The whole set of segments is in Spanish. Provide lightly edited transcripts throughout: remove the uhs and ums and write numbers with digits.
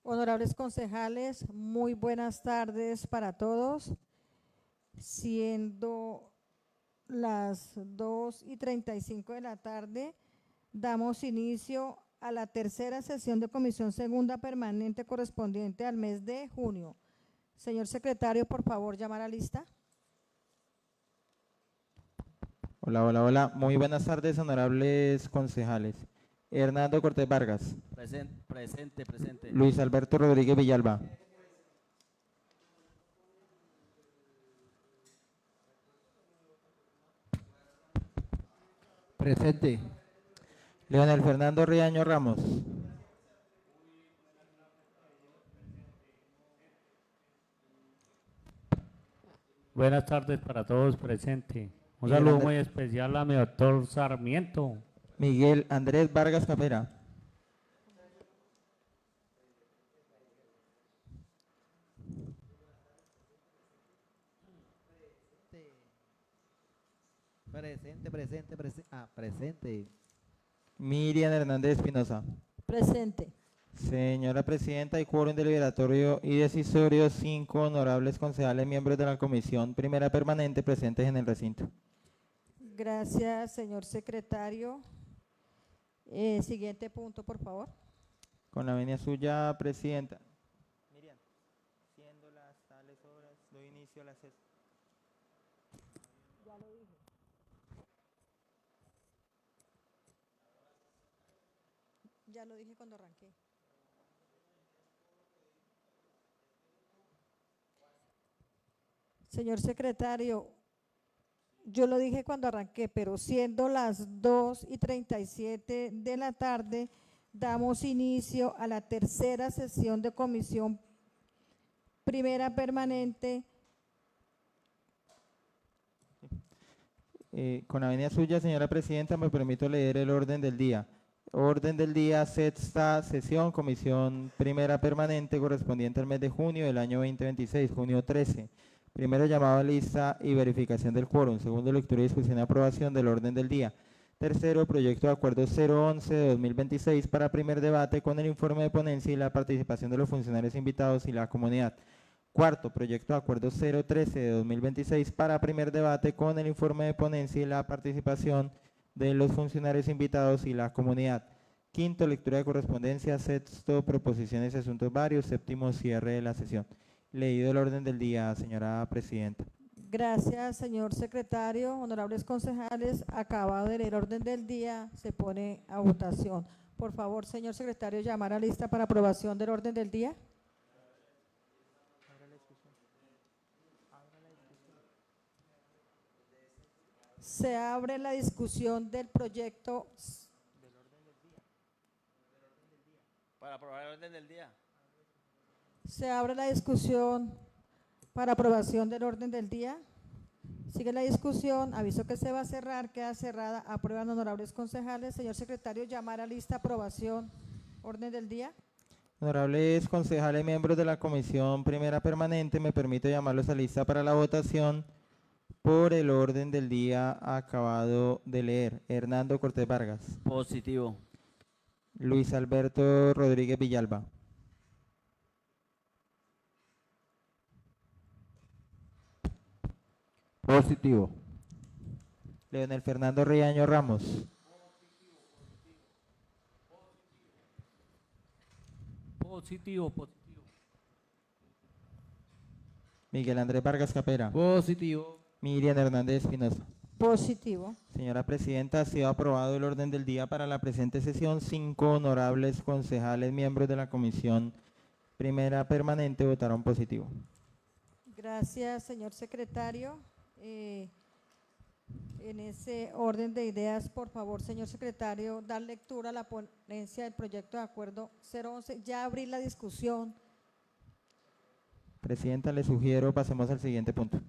Honorables concejales, muy buenas tardes para todos. Siendo las 2:35 de la tarde, damos inicio a la tercera sesión de Comisión Segunda Permanente correspondiente al mes de junio. Señor secretario, por favor, llamar a lista. Hola, hola, hola. Muy buenas tardes, honorables concejales. Hernando Cortés Vargas. Presente. Luis Alberto Rodríguez Villalba. Presente. Leonel Fernando Riaño Ramos. Buenas tardes para todos presentes. Un Miguel saludo Andrés. muy especial a mi doctor Sarmiento. Miguel Andrés Vargas Capera. Presente. Miriam Hernández Espinosa. Presente. Señora Presidenta, hay quórum deliberatorio y decisorio, 5 honorables concejales miembros de la Comisión Primera Permanente presentes en el recinto. Gracias, señor secretario. Siguiente punto, por favor. Con la venia suya, Presidenta. Miriam, siendo las tales horas, doy inicio a la sesión. Ya lo dije cuando arranqué. Señor secretario, yo lo dije cuando arranqué, pero siendo las 2:37 de la tarde, damos inicio a la tercera sesión de Comisión Primera Permanente. Con la venia suya, señora Presidenta, me permito leer el orden del día. Orden del día, sexta sesión, Comisión Primera Permanente correspondiente al mes de junio del año 2026, junio 13. Primero, llamado a lista y verificación del quórum. Segundo, lectura y discusión y aprobación del orden del día. Tercero, proyecto de acuerdo 011 de 2026 para primer debate con el informe de ponencia y la participación de los funcionarios invitados y la comunidad. Cuarto, proyecto de acuerdo 013 de 2026 para primer debate con el informe de ponencia y la participación de los funcionarios invitados y la comunidad. Quinto, lectura de correspondencia. Sexto, proposiciones y asuntos varios. Séptimo, cierre de la sesión. Leído el orden del día, señora Presidenta. Gracias, señor secretario. Honorables concejales, acabado de leer el orden del día, se pone a votación. Por favor, señor secretario, llamar a lista para aprobación del orden del día. Se abre la discusión del proyecto. Para aprobar el orden del día. Se abre la discusión para aprobación del orden del día. Sigue la discusión. Aviso que se va a cerrar. Queda cerrada. Aprueban honorables concejales. Señor secretario, llamar a lista aprobación. Orden del día. Honorables concejales miembros de la Comisión Primera Permanente, me permito llamarlos a lista para la votación por el orden del día acabado de leer. Hernando Cortés Vargas. Positivo. Luis Alberto Rodríguez Villalba. Positivo. Leonel Fernando Riaño Ramos. Positivo. Miguel Andrés Vargas Capera. Positivo. Miriam Hernández Espinosa. Positivo. Señora Presidenta, ha sido aprobado el orden del día para la presente sesión. 5 honorables concejales miembros de la Comisión Primera Permanente votaron positivo. Gracias, señor secretario. En ese orden de ideas, por favor, señor secretario, dar lectura a la ponencia del proyecto de acuerdo 011. Ya abrí la discusión. Presidenta, le sugiero pasemos al siguiente punto.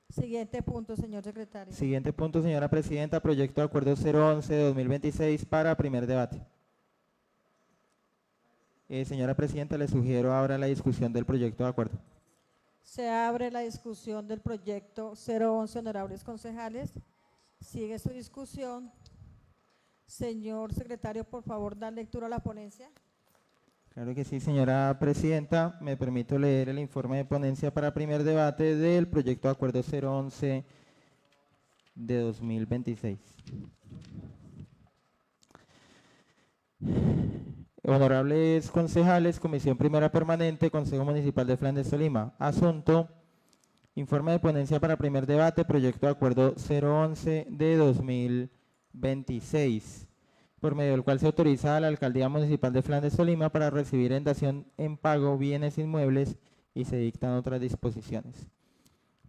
Siguiente punto, señor secretario. Siguiente punto, señora Presidenta, proyecto de acuerdo 011 de 2026 para primer debate. Señora Presidenta, le sugiero ahora la discusión del proyecto de acuerdo. Se abre la discusión del proyecto 011, honorables concejales. Sigue su discusión. Señor secretario, por favor, dar lectura a la ponencia. Claro que sí, señora presidenta. Me permito leer el informe de ponencia para primer debate del proyecto de acuerdo 011 de 2026. Honorables concejales, Comisión Primera Permanente, Consejo Municipal de Flandes, Tolima. Asunto: informe de ponencia para primer debate, proyecto de acuerdo 011 de 2026, por medio del cual se autoriza a la Alcaldía Municipal de Flandes, Tolima para recibir en dación en pago bienes inmuebles y se dictan otras disposiciones.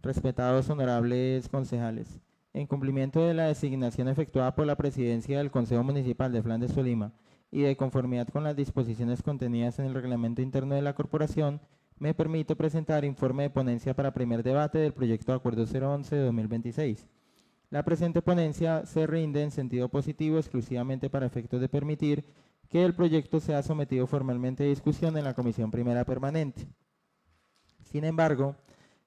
Respetados honorables concejales, en cumplimiento de la designación efectuada por la Presidencia del Consejo Municipal de Flandes, Tolima, y de conformidad con las disposiciones contenidas en el reglamento interno de la corporación, me permito presentar informe de ponencia para primer debate del proyecto de acuerdo 011 de 2026. La presente ponencia se rinde en sentido positivo exclusivamente para efectos de permitir que el proyecto sea sometido formalmente a discusión en la Comisión Primera Permanente. Sin embargo,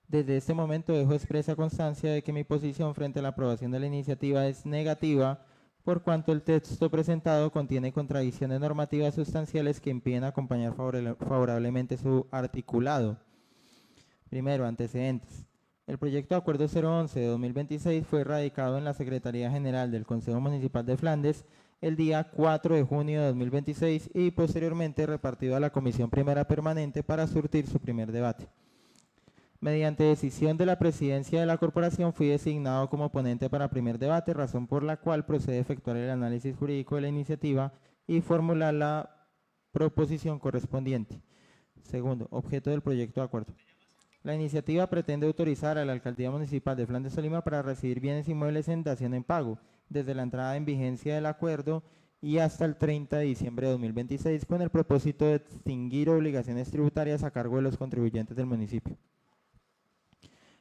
desde este momento dejo expresa constancia de que mi posición frente a la aprobación de la iniciativa es negativa, por cuanto el texto presentado contiene contradicciones normativas sustanciales que impiden acompañar favorablemente su articulado. Primero, antecedentes. El proyecto de acuerdo 011 de 2026 fue radicado en la Secretaría General del Consejo Municipal de Flandes el día 4 de junio de 2026 y posteriormente repartido a la Comisión Primera Permanente para surtir su primer debate. Mediante decisión de la presidencia de la corporación fui designado como ponente para primer debate, razón por la cual procede a efectuar el análisis jurídico de la iniciativa y formular la proposición correspondiente. Segundo, objeto del proyecto de acuerdo. La iniciativa pretende autorizar a la Alcaldía Municipal de Flandes, Tolima para recibir bienes inmuebles en dación en pago, desde la entrada en vigencia del acuerdo y hasta el 30 de diciembre de 2026, con el propósito de extinguir obligaciones tributarias a cargo de los contribuyentes del municipio.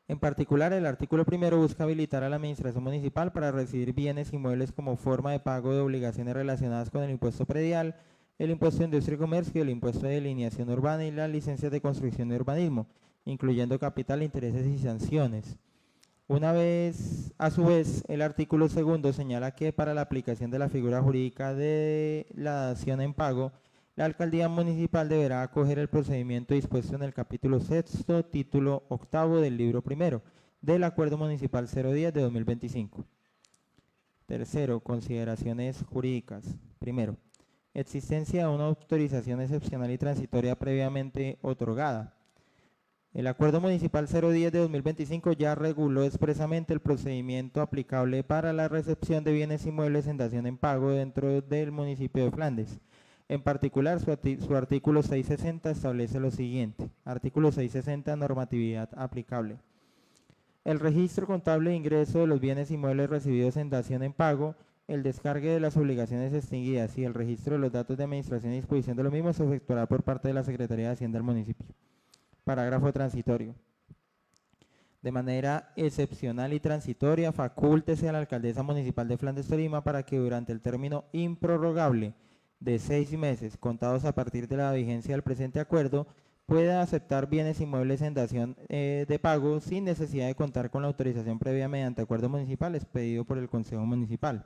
En particular, el artículo primero busca habilitar a la Administración Municipal para recibir bienes inmuebles como forma de pago de obligaciones relacionadas con el impuesto predial, el impuesto de industria y comercio, el impuesto de delineación urbana y las licencias de construcción y urbanismo, incluyendo capital, intereses y sanciones. A su vez, el artículo segundo señala que para la aplicación de la figura jurídica de la dación en pago, la Alcaldía Municipal deberá acoger el procedimiento dispuesto en el capítulo sexto, título octavo del libro primero del Acuerdo Municipal 010 de 2025. Tercero, consideraciones jurídicas. Primero, existencia de una autorización excepcional y transitoria previamente otorgada. El Acuerdo Municipal 010 de 2025 ya reguló expresamente el procedimiento aplicable para la recepción de bienes inmuebles en dación en pago dentro del municipio de Flandes. En particular, su artículo 660 establece lo siguiente. Artículo 660, normatividad aplicable. El registro contable de ingreso de los bienes inmuebles recibidos en dación en pago, el descargue de las obligaciones extinguidas y el registro de los datos de administración y disposición de los mismos se efectuará por parte de la Secretaría de Hacienda del municipio. Parágrafo transitorio. De manera excepcional y transitoria, facúltese a la Alcaldesa Municipal de Flandes, Tolima para que durante el término improrrogable de 6 meses, contados a partir de la vigencia del presente acuerdo, pueda aceptar bienes inmuebles en dación de pago sin necesidad de contar con la autorización previa mediante acuerdo municipal expedido por el Consejo Municipal.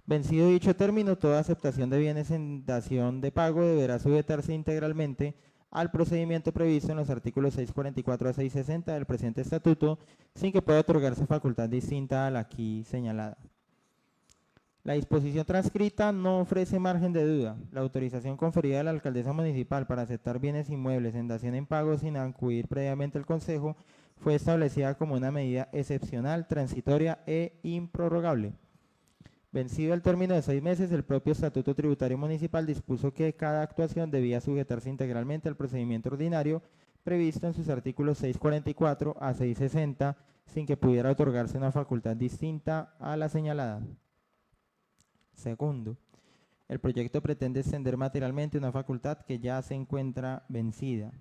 Vencido dicho término, toda aceptación de bienes en dación de pago deberá sujetarse integralmente al procedimiento previsto en los artículos 644 a 660 del presente estatuto, sin que pueda otorgarse facultad distinta a la aquí señalada. La disposición transcrita no ofrece margen de duda. La autorización conferida a la alcaldesa municipal para aceptar bienes inmuebles en dación en pago sin acudir previamente al Consejo fue establecida como una medida excepcional, transitoria e improrrogable. Vencido el término de 6 meses, el propio Estatuto Tributario Municipal dispuso que cada actuación debía sujetarse integralmente al procedimiento ordinario previsto en sus artículos 644 a 660, sin que pudiera otorgarse una facultad distinta a la señalada. Segundo, el proyecto pretende extender materialmente una facultad que ya se encuentra vencida.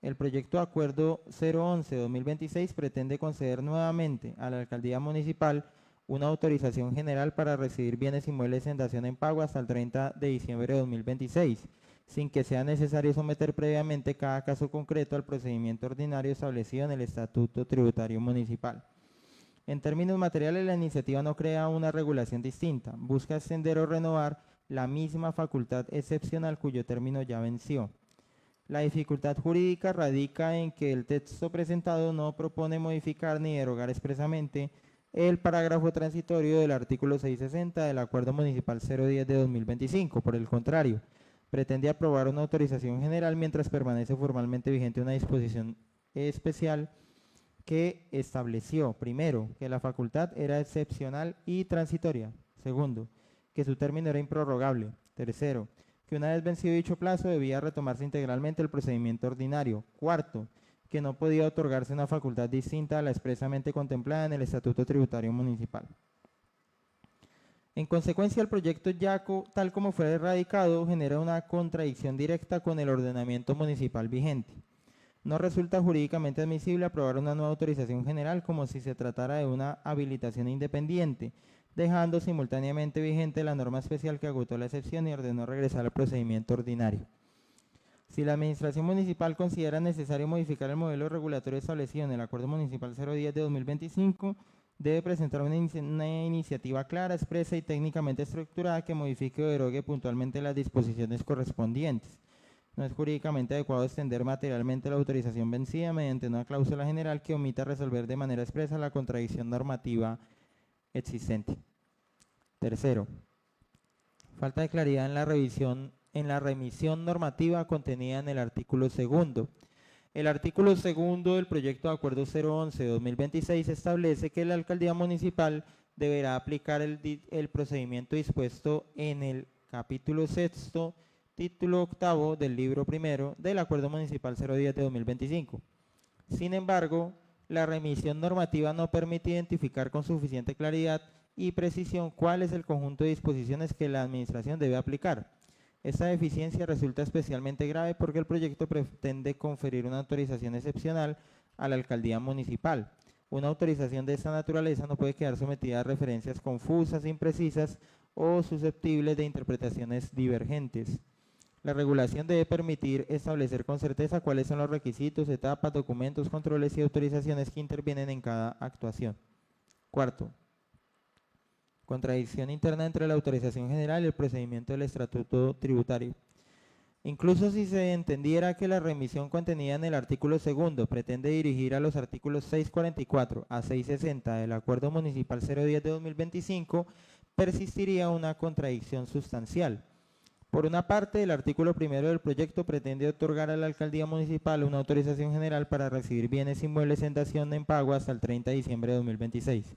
El proyecto de acuerdo 011-2026 pretende conceder nuevamente a la alcaldía municipal una autorización general para recibir bienes inmuebles en dación en pago hasta el 30 de diciembre de 2026, sin que sea necesario someter previamente cada caso concreto al procedimiento ordinario establecido en el Estatuto Tributario Municipal. En términos materiales, la iniciativa no crea una regulación distinta, busca extender o renovar la misma facultad excepcional cuyo término ya venció. La dificultad jurídica radica en que el texto presentado no propone modificar ni derogar expresamente el parágrafo transitorio del artículo 660 del Acuerdo Municipal 010 de 2025. Por el contrario, pretende aprobar una autorización general mientras permanece formalmente vigente una disposición especial que estableció, primero, que la facultad era excepcional y transitoria. Segundo, que su término era improrrogable. Tercero, que una vez vencido dicho plazo debía retomarse integralmente el procedimiento ordinario. Cuarto, que no podía otorgarse una facultad distinta a la expresamente contemplada en el Estatuto Tributario Municipal. En consecuencia, el proyecto Yaco, tal como fue radicado, genera una contradicción directa con el ordenamiento municipal vigente. No resulta jurídicamente admisible aprobar una nueva autorización general como si se tratara de una habilitación independiente, dejando simultáneamente vigente la norma especial que agotó la excepción y ordenó regresar al procedimiento ordinario. Si la Administración Municipal considera necesario modificar el modelo regulatorio establecido en el Acuerdo Municipal 010 de 2025, debe presentar una iniciativa clara, expresa y técnicamente estructurada que modifique o derogue puntualmente las disposiciones correspondientes. No es jurídicamente adecuado extender materialmente la autorización vencida mediante una cláusula general que omita resolver de manera expresa la contradicción normativa existente. Tercero, falta de claridad en la remisión normativa contenida en el artículo segundo. El artículo segundo del proyecto de acuerdo 011 de 2026 establece que la alcaldía municipal deberá aplicar el procedimiento dispuesto en el capítulo sexto, título octavo del libro primero del acuerdo municipal 010 de 2025. Sin embargo, la remisión normativa no permite identificar con suficiente claridad y precisión cuál es el conjunto de disposiciones que la administración debe aplicar. Esta deficiencia resulta especialmente grave porque el proyecto pretende conferir una autorización excepcional a la alcaldía municipal. Una autorización de esta naturaleza no puede quedar sometida a referencias confusas, imprecisas o susceptibles de interpretaciones divergentes. La regulación debe permitir establecer con certeza cuáles son los requisitos, etapas, documentos, controles y autorizaciones que intervienen en cada actuación. Cuarto, contradicción interna entre la autorización general y el procedimiento del estatuto tributario. Incluso si se entendiera que la remisión contenida en el artículo segundo pretende dirigir a los artículos 644 a 660 del Acuerdo Municipal 010 de 2025, persistiría una contradicción sustancial. Por una parte, el artículo primero del proyecto pretende otorgar a la alcaldía municipal una autorización general para recibir bienes inmuebles en dación en pago hasta el 30 de diciembre de 2026.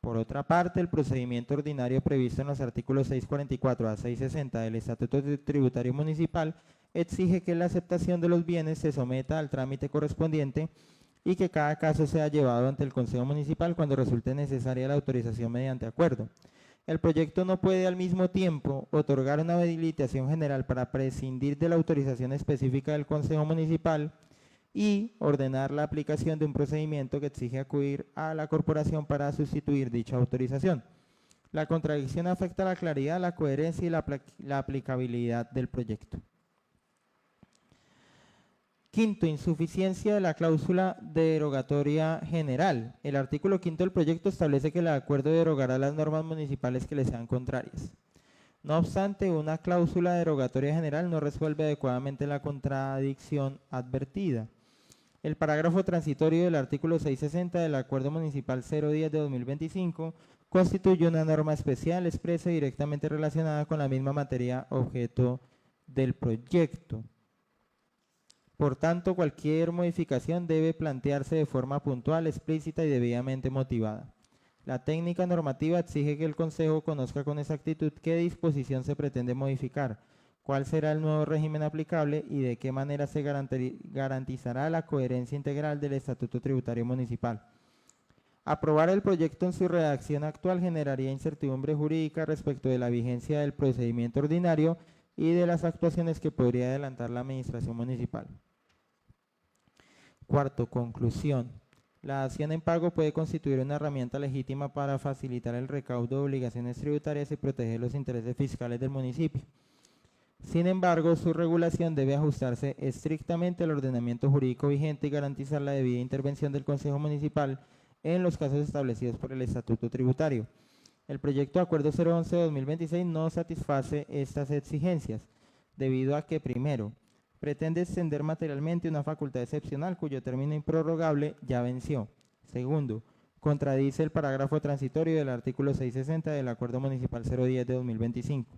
Por otra parte, el procedimiento ordinario previsto en los artículos 644 a 660 del Estatuto Tributario Municipal exige que la aceptación de los bienes se someta al trámite correspondiente y que cada caso sea llevado ante el Consejo Municipal cuando resulte necesaria la autorización mediante acuerdo. El proyecto no puede al mismo tiempo otorgar una habilitación general para prescindir de la autorización específica del Consejo Municipal y ordenar la aplicación de un procedimiento que exige acudir a la corporación para sustituir dicha autorización. La contradicción afecta la claridad, la coherencia y la aplicabilidad del proyecto. Quinto, insuficiencia de la cláusula derogatoria general. El artículo quinto del proyecto establece que el acuerdo derogará las normas municipales que le sean contrarias. No obstante, una cláusula derogatoria general no resuelve adecuadamente la contradicción advertida. El parágrafo transitorio del artículo 660 del Acuerdo Municipal 010 de 2025 constituye una norma especial, expresa y directamente relacionada con la misma materia objeto del proyecto. Por tanto, cualquier modificación debe plantearse de forma puntual, explícita y debidamente motivada. La técnica normativa exige que el Consejo conozca con exactitud qué disposición se pretende modificar, cuál será el nuevo régimen aplicable y de qué manera se garantizará la coherencia integral del Estatuto Tributario Municipal. Aprobar el proyecto en su redacción actual generaría incertidumbre jurídica respecto de la vigencia del procedimiento ordinario y de las actuaciones que podría adelantar la Administración Municipal. Cuarto, conclusión. La dación en pago puede constituir una herramienta legítima para facilitar el recaudo de obligaciones tributarias y proteger los intereses fiscales del municipio. Sin embargo, su regulación debe ajustarse estrictamente al ordenamiento jurídico vigente y garantizar la debida intervención del Consejo Municipal en los casos establecidos por el Estatuto Tributario. El proyecto de acuerdo 011-2026 no satisface estas exigencias, debido a que, primero, pretende extender materialmente una facultad excepcional cuyo término improrrogable ya venció. Segundo, contradice el parágrafo transitorio del artículo 660 del Acuerdo Municipal 010 de 2025.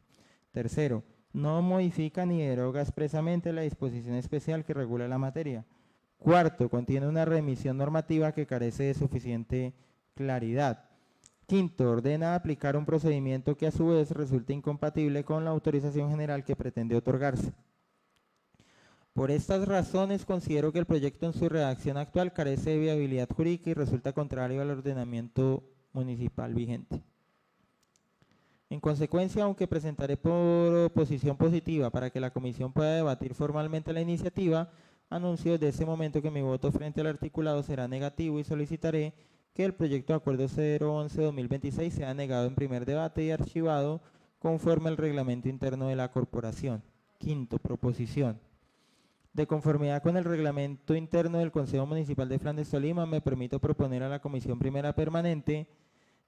Tercero, no modifica ni deroga expresamente la disposición especial que regula la materia. Cuarto, contiene una remisión normativa que carece de suficiente claridad. Quinto, ordena aplicar un procedimiento que a su vez resulta incompatible con la autorización general que pretende otorgarse. Por estas razones, considero que el proyecto en su redacción actual carece de viabilidad jurídica y resulta contrario al ordenamiento municipal vigente. En consecuencia, aunque presentaré por oposición positiva para que la comisión pueda debatir formalmente la iniciativa, anuncio desde ese momento que mi voto frente al articulado será negativo y solicitaré que el proyecto de acuerdo 011-2026 sea negado en primer debate y archivado conforme al reglamento interno de la corporación. Quinto, proposición. De conformidad con el reglamento interno del Consejo Municipal de Flandes Tolima, me permito proponer a la Comisión Primera Permanente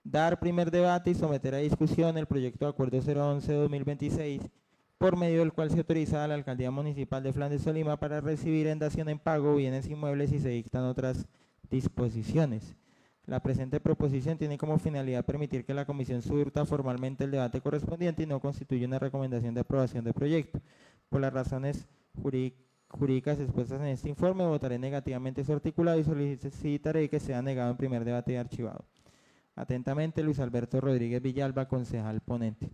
dar primer debate y someter a discusión el proyecto de acuerdo 011-2026, por medio del cual se autoriza a la Alcaldía Municipal de Flandes Tolima para recibir en dación en pago bienes inmuebles y se dictan otras disposiciones. La presente proposición tiene como finalidad permitir que la comisión surta formalmente el debate correspondiente y no constituye una recomendación de aprobación del proyecto. Por las razones jurídicas expuestas en este informe, votaré negativamente su articulado y solicitaré que sea negado en primer debate y archivado. Atentamente, Luis Alberto Rodríguez Villalba, concejal ponente.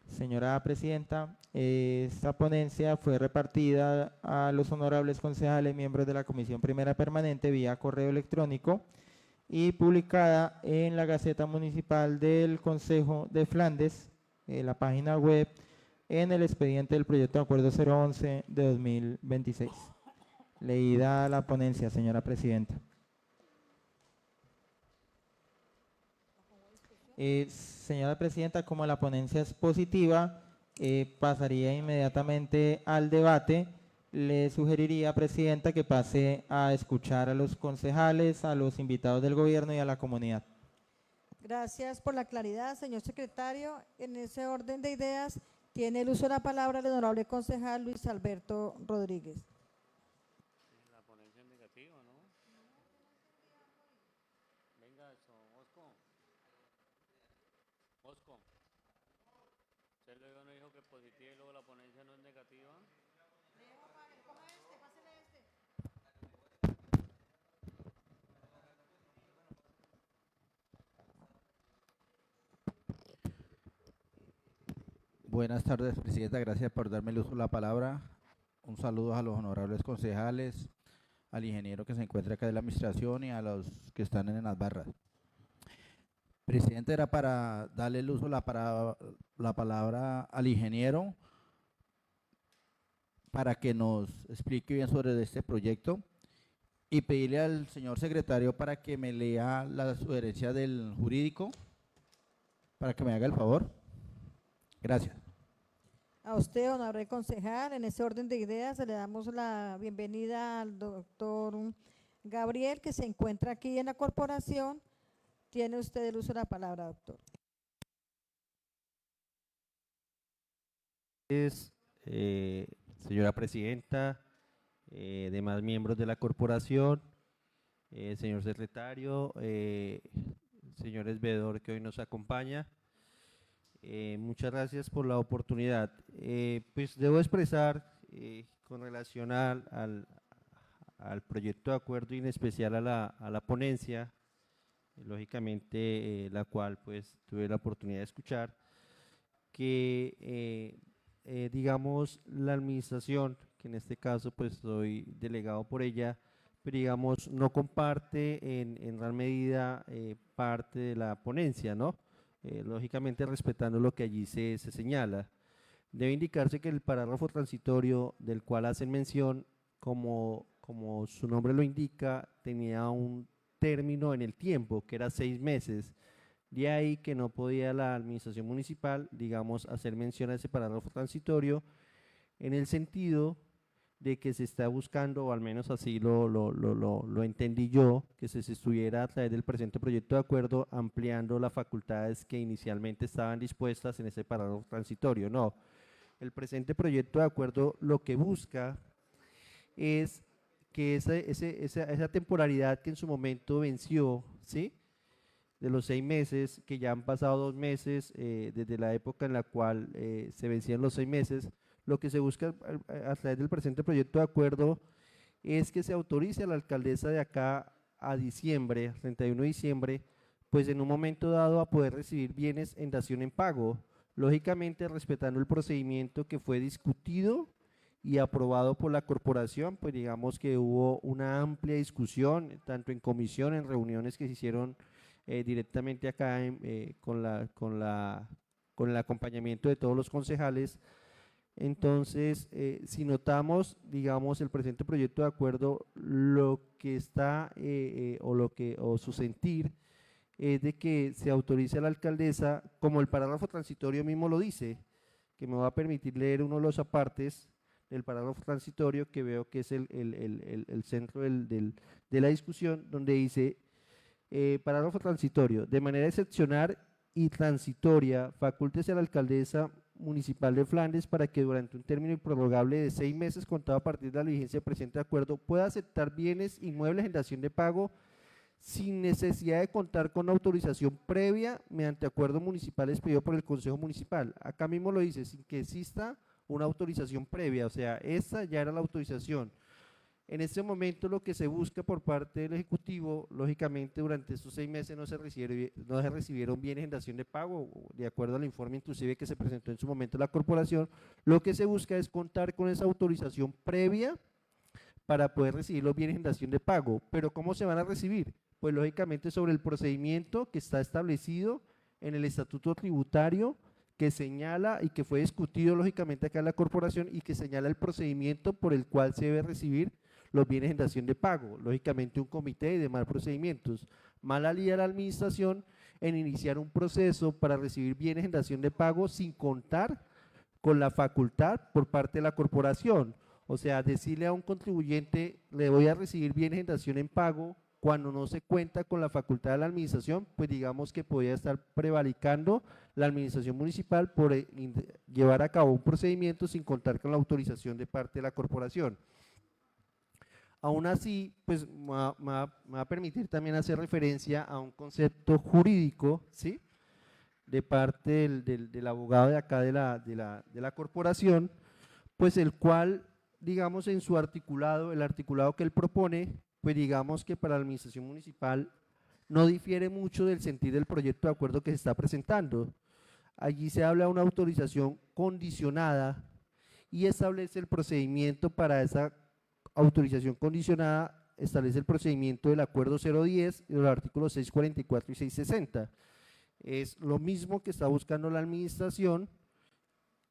Señora Presidenta, esta ponencia fue repartida a los honorables concejales miembros de la Comisión Primera Permanente vía correo electrónico y publicada en la Gaceta Municipal del Consejo de Flandes, la página web, en el expediente del proyecto de acuerdo 011 de 2026. Leída la ponencia, señora Presidenta. Señora Presidenta, como la ponencia es positiva, pasaría inmediatamente al debate. Le sugeriría, Presidenta, que pase a escuchar a los concejales, a los invitados del gobierno y a la comunidad. Gracias por la claridad, señor secretario. En ese orden de ideas, tiene el uso de la palabra el honorable concejal Luis Alberto Rodríguez. La ponencia es negativa, ¿no? Venga, eso, Osco. Osco. ¿Usted luego no dijo que positiva y luego la ponencia no es negativa? Buenas tardes, Presidenta. Gracias por darme el uso de la palabra. Un saludo a los honorables concejales, al ingeniero que se encuentra acá de la administración y a los que están en las barras. Presidente, era para darle el uso la palabra al ingeniero para que nos explique bien sobre este proyecto y pedirle al señor secretario para que me lea la sugerencia del jurídico, para que me haga el favor. Gracias. A usted, honorable concejal, en ese orden de ideas le damos la bienvenida al doctor Gabriel, que se encuentra aquí en la corporación. Tiene usted el uso de la palabra, doctor. Señora Presidenta, demás miembros de la corporación, señor secretario, señor Esvedor que hoy nos acompaña. Muchas gracias por la oportunidad. Pues debo expresar con relación al proyecto de acuerdo y en especial a la ponencia, lógicamente la cual pues tuve la oportunidad de escuchar, que digamos la administración, que en este caso pues soy delegado por ella, pero digamos no comparte en gran medida parte de la ponencia, ¿no? Lógicamente respetando lo que allí se señala. Debe indicarse que el parágrafo transitorio del cual hacen mención, como su nombre lo indica, tenía un término en el tiempo, que era 6 meses. De ahí que no podía la administración municipal, digamos, hacer mención a ese parágrafo transitorio en el sentido de que se está buscando, o al menos así lo entendí yo, que se estuviera a través del presente proyecto de acuerdo ampliando las facultades que inicialmente estaban dispuestas en ese parágrafo transitorio. No, el presente proyecto de acuerdo lo que busca es que esa temporalidad que en su momento venció, ¿sí?, de los 6 meses, que ya han pasado 2 meses desde la época en la cual se vencían los 6 meses, lo que se busca a través del presente proyecto de acuerdo es que se autorice a la alcaldesa de acá a diciembre, 31 de diciembre, pues en un momento dado a poder recibir bienes en dación en pago, lógicamente respetando el procedimiento que fue discutido y aprobado por la corporación. Pues digamos que hubo una amplia discusión, tanto en comisión, en reuniones que se hicieron directamente acá con el acompañamiento de todos los concejales. Entonces, si notamos, digamos, el presente proyecto de acuerdo, lo que está o su sentir es de que se autorice a la alcaldesa, como el parágrafo transitorio mismo lo dice, que me va a permitir leer uno de los apartes del parágrafo transitorio, que veo que es el centro de la discusión, donde dice: parágrafo transitorio, de manera excepcional y transitoria, facúltese a la alcaldesa municipal de Flandes para que durante un término improrrogable de 6 meses contado a partir de la vigencia del presente acuerdo pueda aceptar bienes inmuebles en dación de pago sin necesidad de contar con autorización previa mediante acuerdo municipal expedido por el Consejo Municipal. Acá mismo lo dice, sin que exista una autorización previa, o sea, esa ya era la autorización. En este momento lo que se busca por parte del Ejecutivo, lógicamente durante estos 6 meses no se recibieron bienes en dación de pago, de acuerdo al informe inclusive que se presentó en su momento la corporación. Lo que se busca es contar con esa autorización previa para poder recibir los bienes en dación de pago. ¿Pero cómo se van a recibir? Pues lógicamente sobre el procedimiento que está establecido en el estatuto tributario, que señala y que fue discutido lógicamente acá en la corporación, y que señala el procedimiento por el cual se debe recibir los bienes en dación de pago, lógicamente un comité y demás procedimientos. Mal haría la administración en iniciar un proceso para recibir bienes en dación de pago sin contar con la facultad por parte de la corporación. O sea, decirle a un contribuyente, le voy a recibir bienes en dación en pago, cuando no se cuenta con la facultad de la administración, pues digamos que podría estar prevaricando la administración municipal por llevar a cabo un procedimiento sin contar con la autorización de parte de la corporación. Aún así, pues me va a permitir también hacer referencia a un concepto jurídico, ¿sí?, de parte del abogado de acá de la corporación, pues el cual, digamos, en su articulado, el articulado que él propone, pues digamos que para la administración municipal no difiere mucho del sentir del proyecto de acuerdo que se está presentando. Allí se habla de una autorización condicionada y establece el procedimiento para esa autorización condicionada, establece el procedimiento del acuerdo 010 y los artículos 644 y 660. Es lo mismo que está buscando la administración,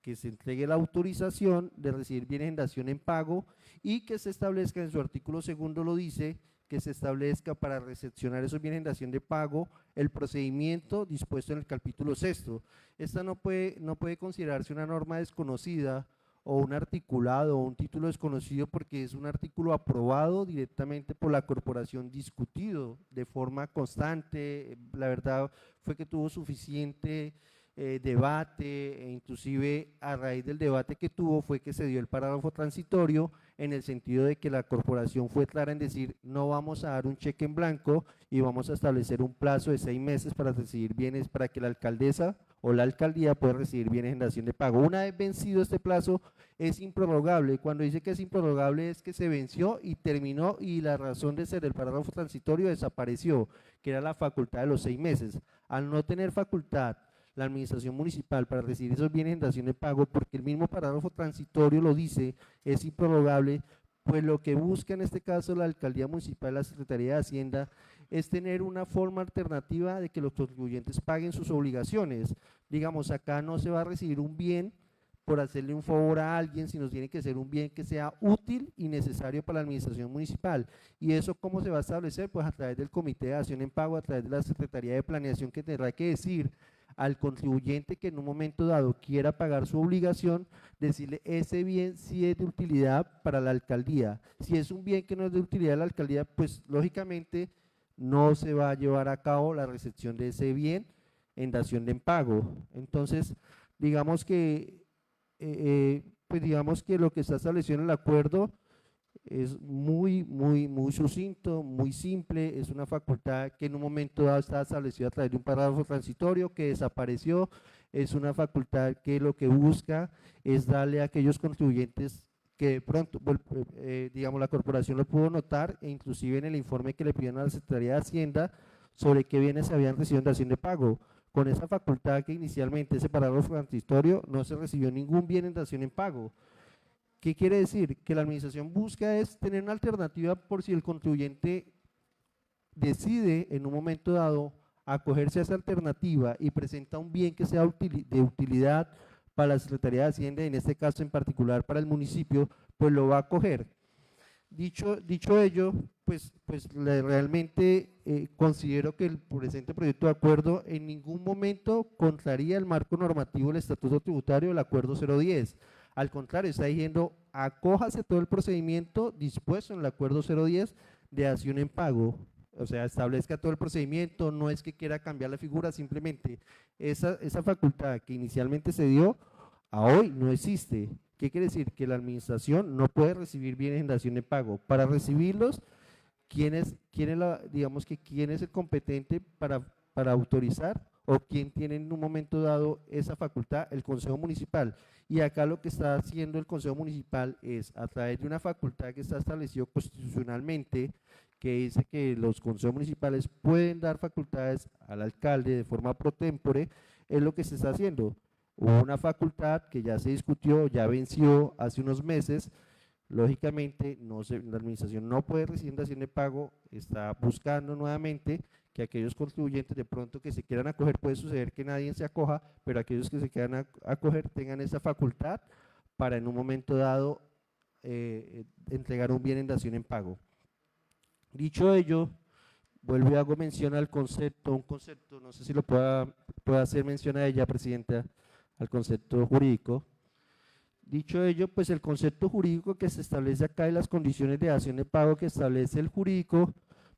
que se entregue la autorización de recibir bienes en dación en pago y que se establezca, en su artículo segundo lo dice, que se establezca para recepcionar esos bienes en dación de pago el procedimiento dispuesto en el capítulo sexto. Esta no puede considerarse una norma desconocida o un articulado o un título desconocido, porque es un artículo aprobado directamente por la corporación, discutido de forma constante. La verdad fue que tuvo suficiente debate, e inclusive a raíz del debate que tuvo fue que se dio el parágrafo transitorio, en el sentido de que la corporación fue clara en decir: no vamos a dar un cheque en blanco y vamos a establecer un plazo de 6 meses para recibir bienes, para que la alcaldesa o la alcaldía pueda recibir bienes en dación de pago. Una vez vencido este plazo es improrrogable. Cuando dice que es improrrogable es que se venció y terminó, y la razón de ser del parágrafo transitorio desapareció, que era la facultad de los 6 meses. Al no tener facultad la administración municipal para recibir esos bienes en dación de pago, porque el mismo parágrafo transitorio lo dice, es improrrogable, pues lo que busca en este caso la alcaldía municipal, la Secretaría de Hacienda, es tener una forma alternativa de que los contribuyentes paguen sus obligaciones. Digamos, acá no se va a recibir un bien por hacerle un favor a alguien, sino tiene que ser un bien que sea útil y necesario para la administración municipal. ¿Y eso cómo se va a establecer? Pues a través del Comité de Dación en Pago, a través de la Secretaría de Planeación, que tendrá que decir al contribuyente que en un momento dado quiera pagar su obligación, decirle ese bien sí es de utilidad para la alcaldía. Si es un bien que no es de utilidad de la alcaldía, pues lógicamente no se va a llevar a cabo la recepción de ese bien en dación de pago. Entonces, digamos que, pues digamos que lo que está establecido en el acuerdo es muy sucinto, muy simple, es una facultad que en un momento dado está establecida a través de un parágrafo transitorio que desapareció, es una facultad que lo que busca es darle a aquellos contribuyentes que de pronto, digamos, la corporación lo pudo notar, e inclusive en el informe que le pidieron a la Secretaría de Hacienda sobre qué bienes se habían recibido en dación de pago. Con esa facultad que inicialmente ese parágrafo transitorio no se recibió ningún bien en dación en pago. ¿Qué quiere decir? Que la administración busca es tener una alternativa por si el contribuyente decide en un momento dado acogerse a esa alternativa y presenta un bien que sea de utilidad para la Secretaría de Hacienda, y en este caso en particular para el municipio, pues lo va a acoger. Dicho ello, pues realmente considero que el presente proyecto de acuerdo en ningún momento contraría el marco normativo del Estatuto Tributario del Acuerdo 010. Al contrario, está diciendo, acójase todo el procedimiento dispuesto en el Acuerdo 010 de dación en pago. O sea, establezca todo el procedimiento, no es que quiera cambiar la figura, simplemente esa facultad que inicialmente se dio, a hoy no existe. ¿Qué quiere decir? Que la administración no puede recibir bienes en dación en pago. Para recibirlos, ¿quién es el competente para autorizar, o quién tiene en un momento dado esa facultad? El Consejo Municipal. Y acá lo que está haciendo el Consejo Municipal es, a través de una facultad que está establecido constitucionalmente, que dice que los consejos municipales pueden dar facultades al alcalde de forma pro tempore, es lo que se está haciendo. Hubo una facultad que ya se discutió, ya venció hace unos meses, lógicamente la administración no puede recibir dación de pago, está buscando nuevamente que aquellos contribuyentes de pronto que se quieran acoger, puede suceder que nadie se acoja, pero aquellos que se quieran acoger tengan esa facultad para en un momento dado entregar un bien en dación en pago. Dicho ello, vuelvo y hago mención al concepto, un concepto, no sé si lo pueda hacer mención a ella, Presidenta, al concepto jurídico. Dicho ello, pues el concepto jurídico que se establece acá y las condiciones de dación de pago que establece el jurídico,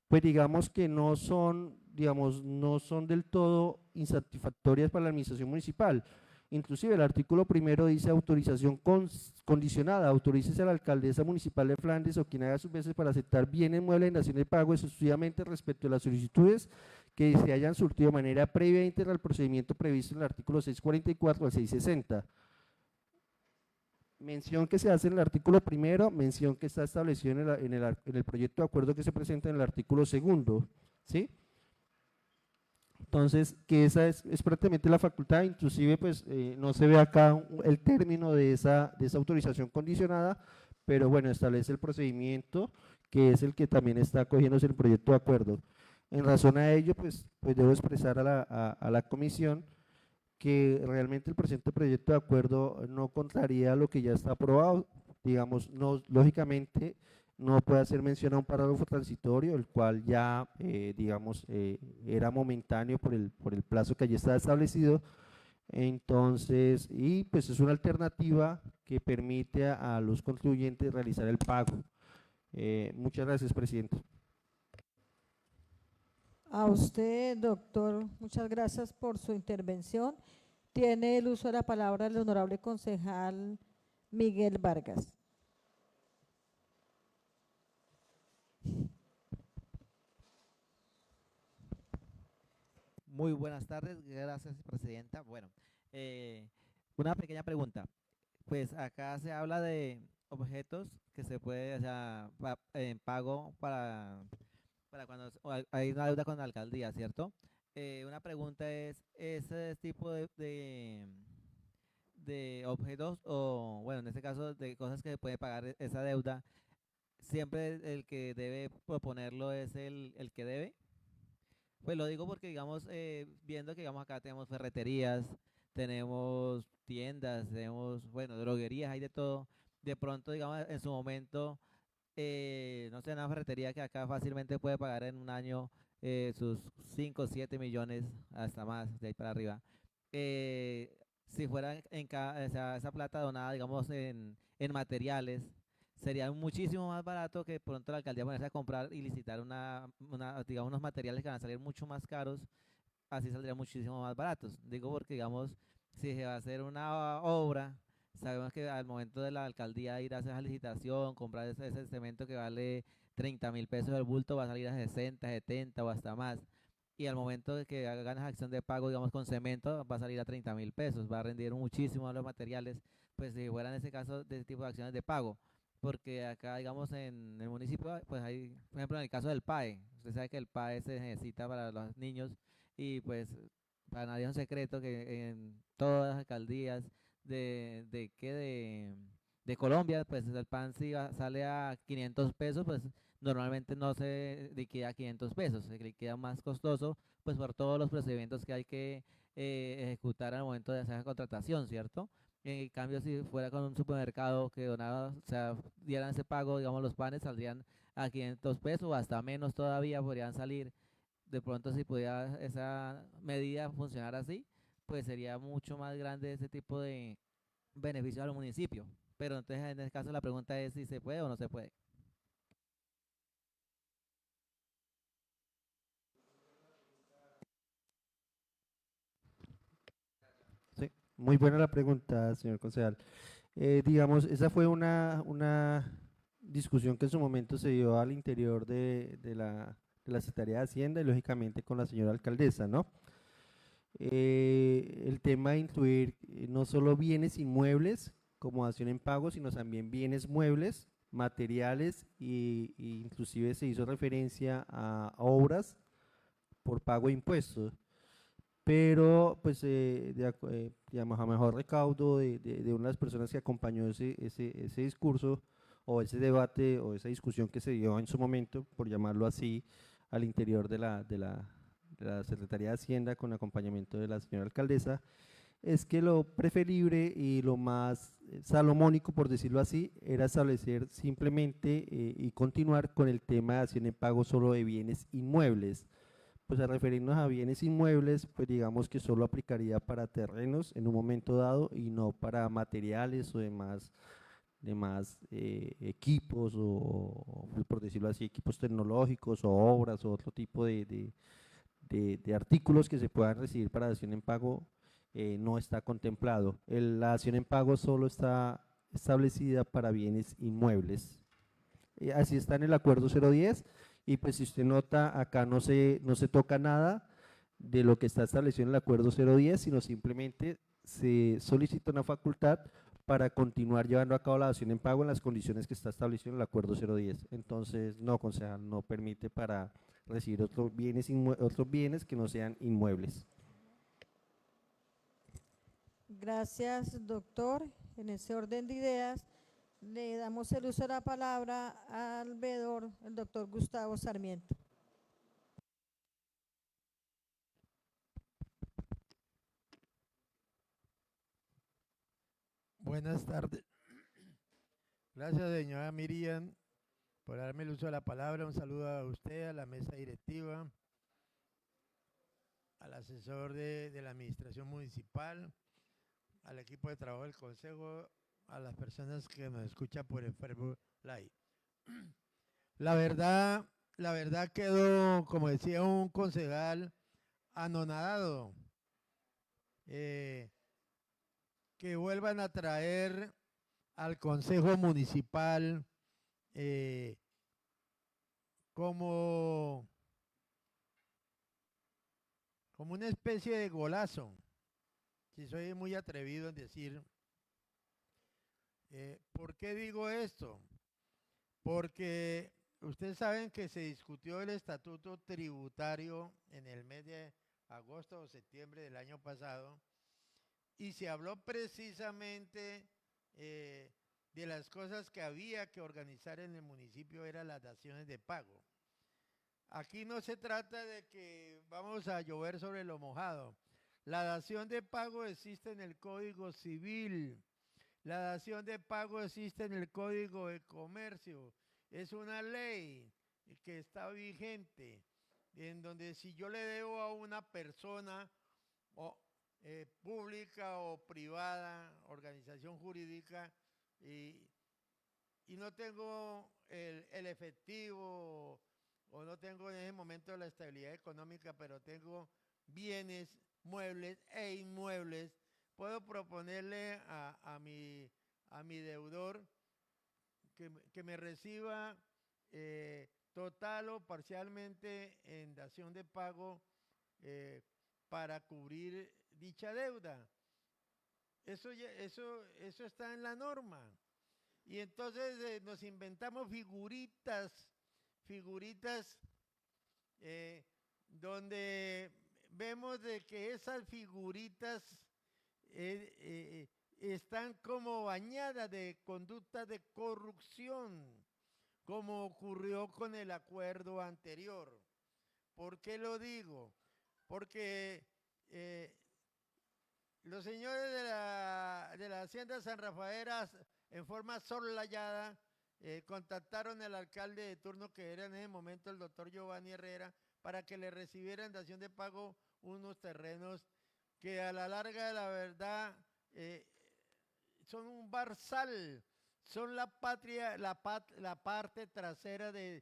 pues digamos que no son del todo insatisfactorias para la administración municipal. Inclusive el artículo primero dice autorización condicionada, autorícese a la alcaldesa municipal de Flandes o quien haga sus veces para aceptar bienes muebles en dación de pago exclusivamente respecto a las solicitudes que se hayan surtido de manera previa e íntegra al procedimiento previsto en el artículo 644 al 660. Mención que se hace en el artículo primero, mención que está establecida en el proyecto de acuerdo que se presenta en el artículo segundo, ¿sí? Entonces, que esa es prácticamente la facultad, inclusive pues no se ve acá el término de esa autorización condicionada, pero bueno, establece el procedimiento que es el que también está cogiéndose el proyecto de acuerdo. En razón a ello, pues debo expresar a la comisión que realmente el presente proyecto de acuerdo no contraría lo que ya está aprobado, digamos, no, lógicamente no puede hacer mención a un parágrafo transitorio, el cual ya, era momentáneo por el plazo que allí está establecido. Entonces, y pues es una alternativa que permite a los contribuyentes realizar el pago. Muchas gracias, Presidente. A usted, doctor, muchas gracias por su intervención. Tiene el uso de la palabra el honorable concejal Miguel Vargas. Muy buenas tardes, gracias, Presidenta. Bueno, una pequeña pregunta. Pues acá se habla de objetos que se puede, o sea, en pago para cuando hay una deuda con la alcaldía, ¿cierto? Una pregunta es, ¿ese tipo de objetos o, bueno, en este caso, de cosas que puede pagar esa deuda, siempre el que debe proponerlo es el que debe? Pues lo digo porque, digamos, viendo que, digamos, acá tenemos ferreterías, tenemos tiendas, tenemos, bueno, droguerías, hay de todo. De pronto, digamos, en su momento, no sé, una ferretería que acá fácilmente puede pagar en un año sus 5 o 7 millones, hasta más, de ahí para arriba. si fuera o sea, esa plata donada, digamos, en materiales, sería muchísimo más barato que pronto la alcaldía ponerse a comprar y licitar digamos, unos materiales que van a salir mucho más caros, así saldría muchísimo más baratos. Digo porque, digamos, si se va a hacer una obra, sabemos que al momento de la alcaldía ir a hacer esa licitación, comprar ese cemento que vale 30.000 pesos el bulto, va a salir a 60, 70 o hasta más. Y al momento de que hagan esa acción de pago, digamos, con cemento, va a salir a 30.000 pesos, va a rendir muchísimo a los materiales, pues si fuera en ese caso de ese tipo de acciones de pago. Porque acá, digamos, en el municipio, pues hay, por ejemplo, en el caso del PAE, usted sabe que el PAE se necesita para los niños y pues para nadie es un secreto que en todas las alcaldías de Colombia, pues el pan si sale a 500 pesos, pues normalmente no se liquida a 500 pesos, se liquida más costoso, pues por todos los procedimientos que hay que ejecutar al momento de hacer la contratación, ¿cierto? En cambio, si fuera con un supermercado que donara, o sea, dieran ese pago, digamos, los panes saldrían a 500 pesos o hasta menos todavía podrían salir. De pronto, si pudiera esa medida funcionar así, pues sería mucho más grande ese tipo de beneficio al municipio. Pero entonces, en este caso, la pregunta es si se puede o no se puede. Sí, muy buena la pregunta, señor concejal. Digamos, esa fue una discusión que en su momento se dio al interior de la Secretaría de Hacienda y lógicamente con la señora alcaldesa, ¿no? El tema de incluir no solo bienes inmuebles como acción en pago, sino también bienes muebles, materiales y inclusive se hizo referencia a obras por pago de impuestos. Pero pues digamos a mejor recaudo de una de las personas que acompañó ese discurso o ese debate o esa discusión que se dio en su momento, por llamarlo así, al interior de la Secretaría de Hacienda con acompañamiento de la señora alcaldesa, es que lo preferible y lo más salomónico, por decirlo así, era establecer simplemente y continuar con el tema de acción en pago solo de bienes inmuebles. Pues al referirnos a bienes inmuebles, pues digamos que solo aplicaría para terrenos en un momento dado y no para materiales o demás equipos o, por decirlo así, equipos tecnológicos o obras o otro tipo de artículos que se puedan recibir para acción en pago. No está contemplado. La acción en pago solo está establecida para bienes inmuebles. Así está en el acuerdo 010 y pues si usted nota acá no se toca nada de lo que está establecido en el acuerdo 010, sino simplemente se solicita una facultad para continuar llevando a cabo la dación en pago en las condiciones que está establecido en el acuerdo 010. Entonces, no, concejal, no permite para recibir otros bienes que no sean inmuebles. Gracias, doctor. En ese orden de ideas, le damos el uso de la palabra al veedor, el doctor Gustavo Sarmiento. Buenas tardes. Gracias, señora Miriam, por darme el uso de la palabra. Un saludo a usted, a la mesa directiva, al asesor de la administración municipal, al equipo de trabajo del consejo, a las personas que nos escuchan por el Facebook Live. La verdad quedó, como decía un concejal, anonadado. Que vuelvan a traer al Consejo Municipal como una especie de golazo, si soy muy atrevido en decir. ¿Por qué digo esto? Porque ustedes saben que se discutió el estatuto tributario en el mes de agosto o septiembre del año pasado, y se habló precisamente de las cosas que había que organizar en el municipio, eran las daciones de pago. Aquí no se trata de que vamos a llover sobre lo mojado. La dación de pago existe en el Código Civil, la dación de pago existe en el Código de Comercio, es una ley que está vigente, en donde si yo le debo a una persona, pública o privada, organización jurídica, y no tengo el efectivo o no tengo en ese momento la estabilidad económica, pero tengo bienes, muebles e inmuebles, puedo proponerle a mi deudor que me reciba total o parcialmente en dación de pago para cubrir dicha deuda. Eso está en la norma. Y entonces nos inventamos figuritas donde vemos de que esas figuritas están como bañadas de conducta de corrupción, como ocurrió con el acuerdo anterior. ¿Por qué lo digo? Porque los señores de la Hacienda San Rafael, en forma soslayada, contactaron al alcalde de turno, que era en ese momento el doctor Giovanni Herrera, para que le recibiera en dación de pago unos terrenos que a la larga de la verdad son un barzal, son la patria, la parte trasera de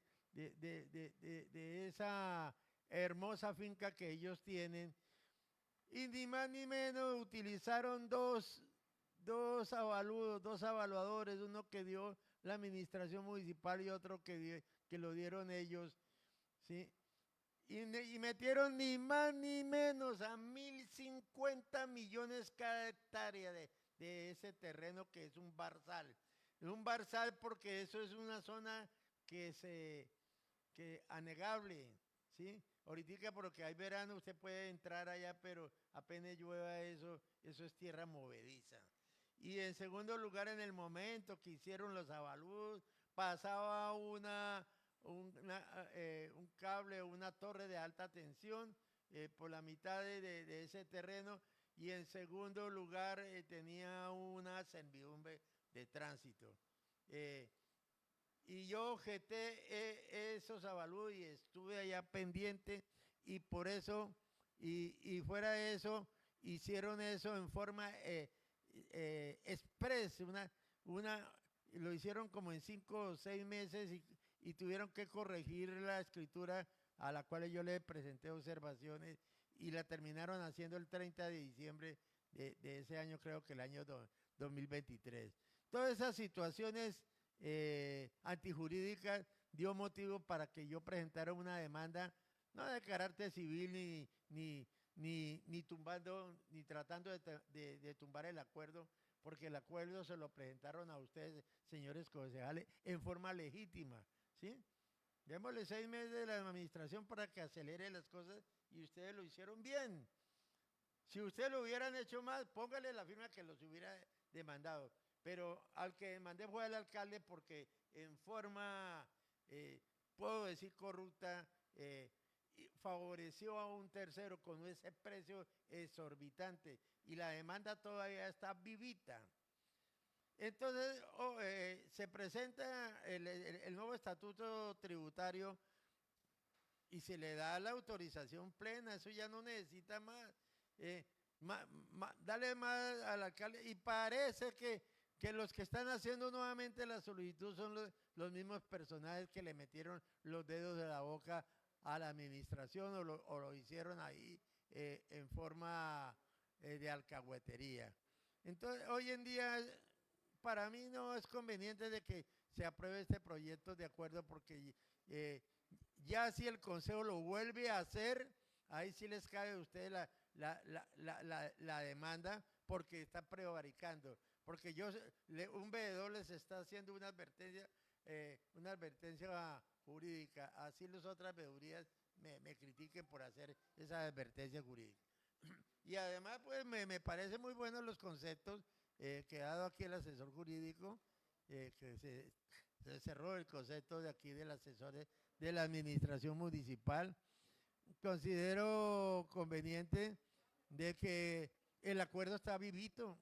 esa hermosa finca que ellos tienen. Y ni más ni menos utilizaron dos evaluadores, uno que dio la administración municipal y otro que lo dieron ellos, ¿sí? Y metieron ni más ni menos a 1.050 millones cada hectárea de ese terreno, que es un barzal. Es un barzal porque eso es una zona que anegable, ¿sí? Ahorita porque hay verano usted puede entrar allá, pero apenas llueva eso es tierra movediza. Y en segundo lugar, en el momento que hicieron los avalúos, pasaba un cable, una torre de alta tensión por la mitad de ese terreno, y en segundo lugar tenía una servidumbre de tránsito. Y yo objeté esos avalúos y estuve allá pendiente, y por eso, y fuera de eso, hicieron eso en forma express, lo hicieron como en 5 o 6 meses, y tuvieron que corregir la escritura a la cual yo le presenté observaciones, y la terminaron haciendo el 30 de diciembre de ese año, creo que el año 2023. Todas esas situaciones antijurídicas dio motivo para que yo presentara una demanda, no de carácter civil ni tumbando, ni tratando de tumbar el acuerdo, porque el acuerdo se lo presentaron a ustedes, señores concejales, en forma legítima, ¿sí? Démosle 6 meses de la administración para que acelere las cosas, y ustedes lo hicieron bien. Si ustedes lo hubieran hecho mal, póngale la firma que los hubiera demandado. Pero al que demandé fue al alcalde, porque en forma, puedo decir, corrupta, favoreció a un tercero con ese precio exorbitante, y la demanda todavía está vivita. Entonces se presenta el nuevo estatuto tributario y se le da la autorización plena, eso ya no necesita más. Dale más al alcalde, y parece que los que están haciendo nuevamente la solicitud son los mismos personajes que le metieron los dedos de la boca a la administración, o lo hicieron ahí en forma de alcahuetería. Entonces, hoy en día, para mí no es conveniente de que se apruebe este proyecto de acuerdo, porque ya si el Consejo lo vuelve a hacer, ahí sí les cae a ustedes la demanda, porque está prevaricando. Porque un veedor les está haciendo una advertencia jurídica, así las otras veedurías me critiquen por hacer esa advertencia jurídica. Y además, pues me parece muy buenos los conceptos que ha dado aquí el asesor jurídico, que se cerró el concepto de aquí del asesor de la administración municipal. Considero conveniente de que el acuerdo está vivito.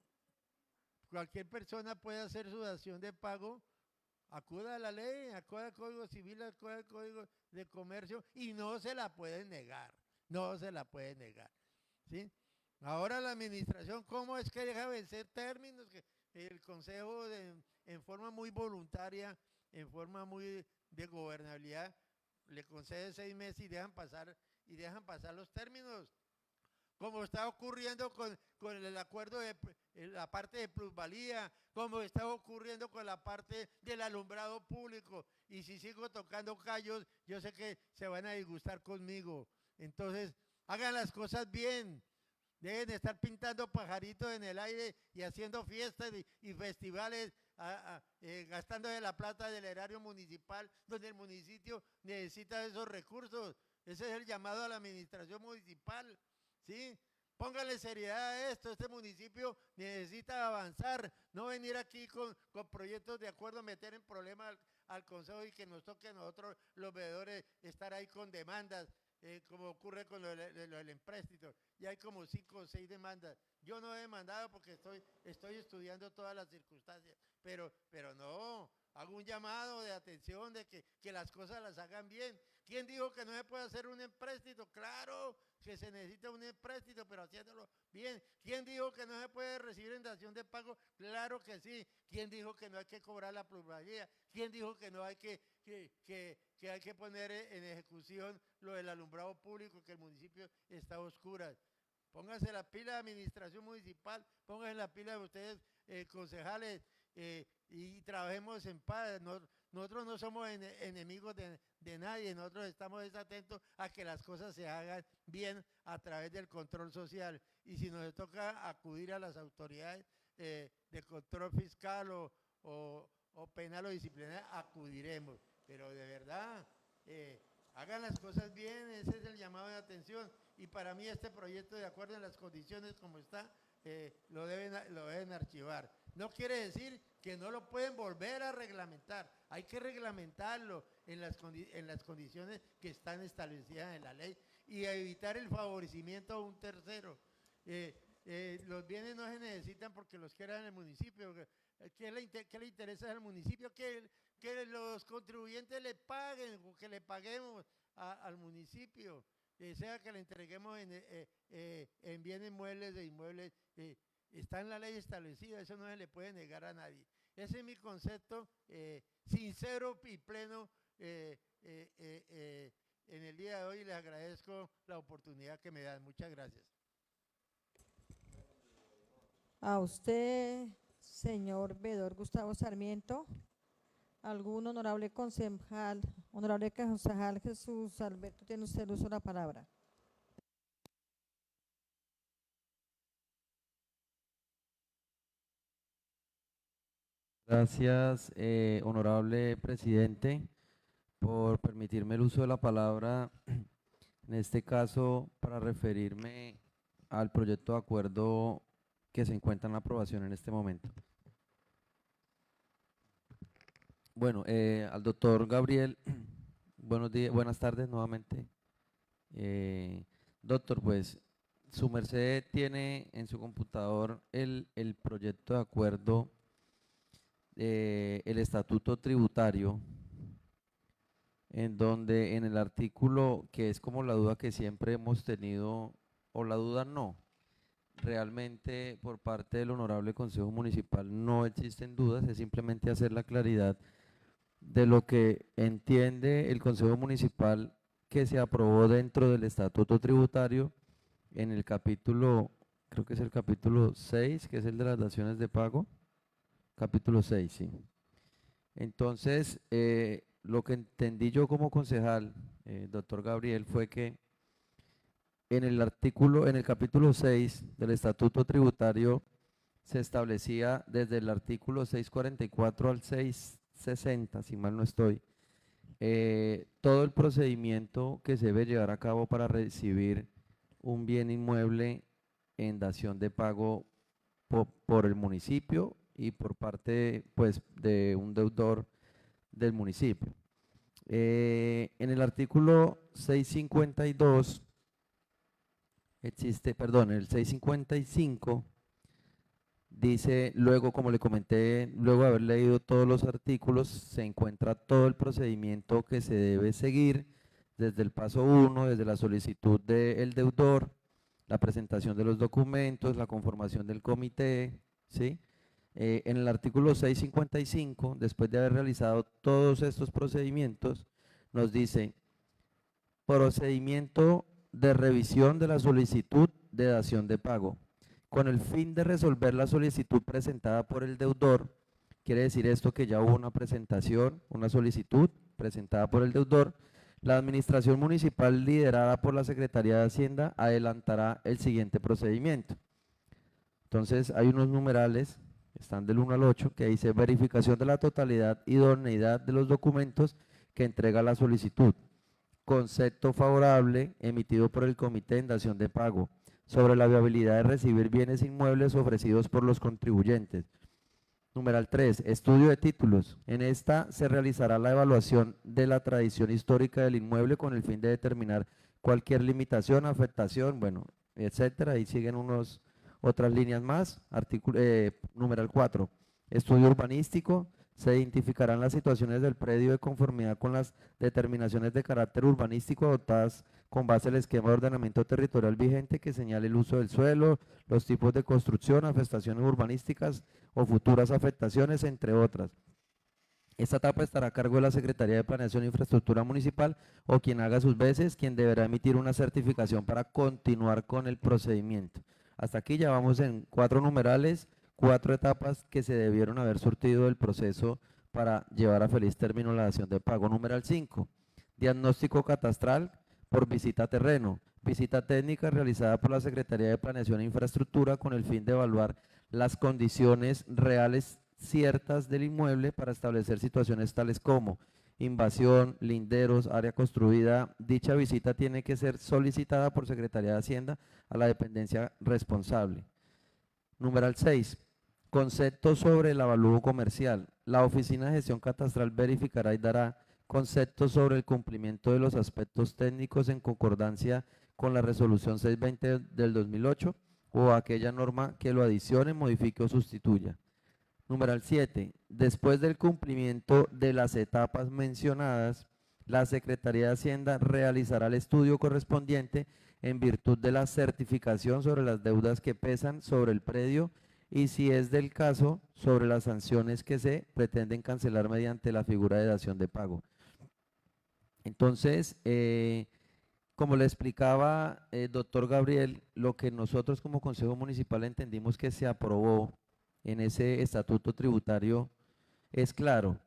Cualquier persona puede hacer su dación de pago, acuda a la ley, acuda al Código Civil, acuda al Código de Comercio, y no se la pueden negar, no se la pueden negar, ¿sí? Ahora la administración, ¿cómo es que deja vencer términos? Que el Consejo en forma muy voluntaria, en forma muy de gobernabilidad, le concede 6 meses y dejan pasar los términos. Como está ocurriendo con el acuerdo de la parte de plusvalía, como está ocurriendo con la parte del alumbrado público. Y si sigo tocando callos, yo sé que se van a disgustar conmigo. Entonces, hagan las cosas bien. Deben de estar pintando pajaritos en el aire y haciendo fiestas y festivales, gastando de la plata del erario municipal, donde el municipio necesita esos recursos. Ese es el llamado a la administración municipal, ¿sí? Póngale seriedad a esto, este municipio necesita avanzar, no venir aquí con proyectos de acuerdo, meter en problemas al Consejo y que nos toque a nosotros los veedores estar ahí con demandas. Como ocurre con lo del empréstito, y hay como 5 o 6 demandas. Yo no he demandado porque estoy estudiando todas las circunstancias, pero no, hago un llamado de atención de que las cosas las hagan bien. ¿Quién dijo que no se puede hacer un empréstito? Claro que se necesita un empréstito, pero haciéndolo bien. ¿Quién dijo que no se puede recibir en dación de pago? Claro que sí. ¿Quién dijo que no hay que cobrar la plusvalía? ¿Quién dijo que no hay que hay que poner en ejecución lo del alumbrado público, que el municipio está a oscuras? Pónganse la pila de administración municipal, pónganse la pila de ustedes, concejales, y trabajemos en paz. Nosotros no somos enemigos de nadie, nosotros estamos atentos a que las cosas se hagan bien a través del control social. Y si nos toca acudir a las autoridades de control fiscal o penal o disciplinario, acudiremos. Pero de verdad, hagan las cosas bien, ese es el llamado de atención. Y para mí este proyecto, de acuerdo a las condiciones como está, lo deben archivar. No quiere decir que no lo pueden volver a reglamentar, hay que reglamentarlo en las condiciones que están establecidas en la ley y evitar el favorecimiento a un tercero. Los bienes no se necesitan porque los quiera en el municipio. ¿Qué le interesa al municipio? Que los contribuyentes le paguen, o que le paguemos al municipio, sea que le entreguemos en bienes muebles e inmuebles. Está en la ley establecida, eso no se le puede negar a nadie. Ese es mi concepto sincero y pleno en el día de hoy. Les agradezco la oportunidad que me dan. Muchas gracias. A usted, señor veedor Gustavo Sarmiento. ¿Algún honorable concejal Jesús Alberto, tiene usted el uso de la palabra? Gracias, honorable presidente, por permitirme el uso de la palabra, en este caso para referirme al proyecto de acuerdo que se encuentra en la aprobación en este momento. Bueno, al doctor Gabriel, buenos días, buenas tardes nuevamente. Doctor, pues su merced tiene en su computador el proyecto de acuerdo, el estatuto tributario, en donde en el artículo, que es como la duda que siempre hemos tenido, o la duda no, realmente por parte del Honorable Consejo Municipal no existen dudas, es simplemente hacer la claridad de lo que entiende el Consejo Municipal que se aprobó dentro del estatuto tributario en el capítulo, creo que es el capítulo 6, que es el de las daciones de pago. Capítulo 6, sí. Entonces, lo que entendí yo como concejal, doctor Gabriel, fue que en el capítulo 6 del Estatuto Tributario se establecía desde el artículo 644 al 660, si mal no estoy, todo el procedimiento que se debe llevar a cabo para recibir un bien inmueble en dación de pago por el municipio y por parte, pues, de un deudor del municipio. En el artículo 652 el 655 dice, luego, como le comenté, luego de haber leído todos los artículos, se encuentra todo el procedimiento que se debe seguir desde el paso 1, desde la solicitud del deudor, la presentación de los documentos, la conformación del comité, ¿sí? En el artículo 655, después de haber realizado todos estos procedimientos, nos dice: procedimiento de revisión de la solicitud de dación de pago. Con el fin de resolver la solicitud presentada por el deudor, quiere decir esto que ya hubo una presentación, una solicitud presentada por el deudor, la administración municipal liderada por la Secretaría de Hacienda adelantará el siguiente procedimiento. Entonces hay unos numerales, están del 1 al 8, que dice: verificación de la totalidad y idoneidad de los documentos que entrega la solicitud. Concepto favorable emitido por el comité en dación de pago sobre la viabilidad de recibir bienes inmuebles ofrecidos por los contribuyentes. Numeral 3, estudio de títulos. En esta se realizará la evaluación de la tradición histórica del inmueble con el fin de determinar cualquier limitación, afectación, bueno, etcétera. Ahí siguen otras líneas más. Numeral 4, estudio urbanístico. Se identificarán las situaciones del predio de conformidad con las determinaciones de carácter urbanístico adoptadas con base al esquema de ordenamiento territorial vigente que señale el uso del suelo, los tipos de construcción, afectaciones urbanísticas o futuras afectaciones, entre otras. Esta etapa estará a cargo de la Secretaría de Planeación e Infraestructura Municipal o quien haga sus veces, quien deberá emitir una certificación para continuar con el procedimiento. Hasta aquí ya vamos en 4 numerales, 4 etapas que se debieron haber surtido del proceso para llevar a feliz término la dación de pago. Numeral 5, diagnóstico catastral por visita a terreno. Visita técnica realizada por la Secretaría de Planeación e Infraestructura con el fin de evaluar las condiciones reales ciertas del inmueble para establecer situaciones tales como invasión, linderos, área construida. Dicha visita tiene que ser solicitada por Secretaría de Hacienda a la dependencia responsable. Numeral 6, concepto sobre el avalúo comercial. La Oficina de Gestión Catastral verificará y dará conceptos sobre el cumplimiento de los aspectos técnicos en concordancia con la resolución 620 del 2008 o aquella norma que lo adicione, modifique o sustituya. Numeral 7, después del cumplimiento de las etapas mencionadas, la Secretaría de Hacienda realizará el estudio correspondiente en virtud de la certificación sobre las deudas que pesan sobre el predio y, si es del caso, sobre las sanciones que se pretenden cancelar mediante la figura de dación de pago. Entonces, como le explicaba doctor Gabriel, lo que nosotros como Consejo Municipal entendimos que se aprobó en ese estatuto tributario es claro.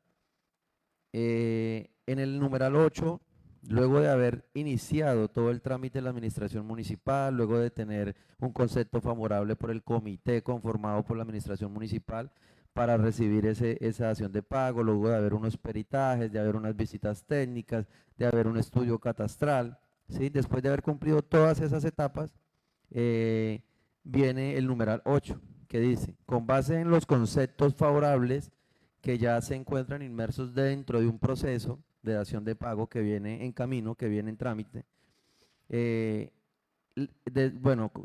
En el numeral 8, luego de haber iniciado todo el trámite de la administración municipal, luego de tener un concepto favorable por el comité conformado por la administración municipal para recibir esa dación de pago, luego de haber unos peritajes, de haber unas visitas técnicas, de haber un estudio catastral, ¿sí? Después de haber cumplido todas esas etapas, viene el numeral 8, que dice: con base en los conceptos favorables que ya se encuentran inmersos dentro de un proceso de dación de pago que viene en camino, que viene en trámite.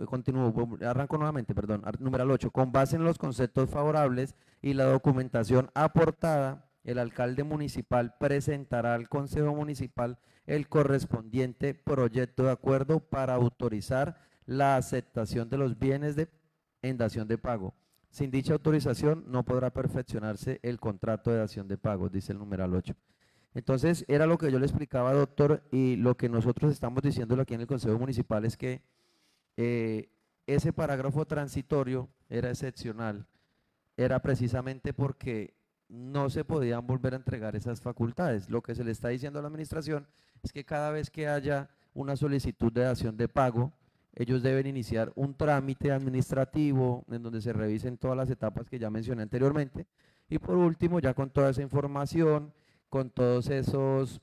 Continúo, arranco nuevamente, perdón. Numeral 8, con base en los conceptos favorables y la documentación aportada, el alcalde municipal presentará al Consejo Municipal el correspondiente proyecto de acuerdo para autorizar la aceptación de los bienes en dación de pago. Sin dicha autorización no podrá perfeccionarse el contrato de dación de pago, dice el numeral 8. Entonces, era lo que yo le explicaba, doctor, y lo que nosotros estamos diciéndolo aquí en el Consejo Municipal es que ese parágrafo transitorio era excepcional, era precisamente porque no se podían volver a entregar esas facultades. Lo que se le está diciendo a la administración es que cada vez que haya una solicitud de dación de pago, ellos deben iniciar un trámite administrativo en donde se revisen todas las etapas que ya mencioné anteriormente y por último, ya con toda esa información, con todos esos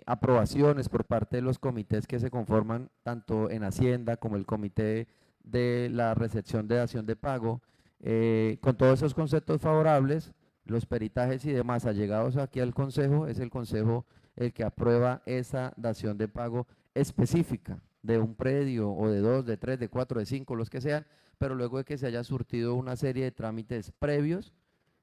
aprobaciones por parte de los comités que se conforman tanto en Hacienda como el comité de la recepción de dación de pago, con todos esos conceptos favorables, los peritajes y demás allegados aquí al Consejo, es el Consejo el que aprueba esa dación de pago específica de un predio o de 2, de 3, de 4, de 5, los que sean, pero luego de que se haya surtido una serie de trámites previos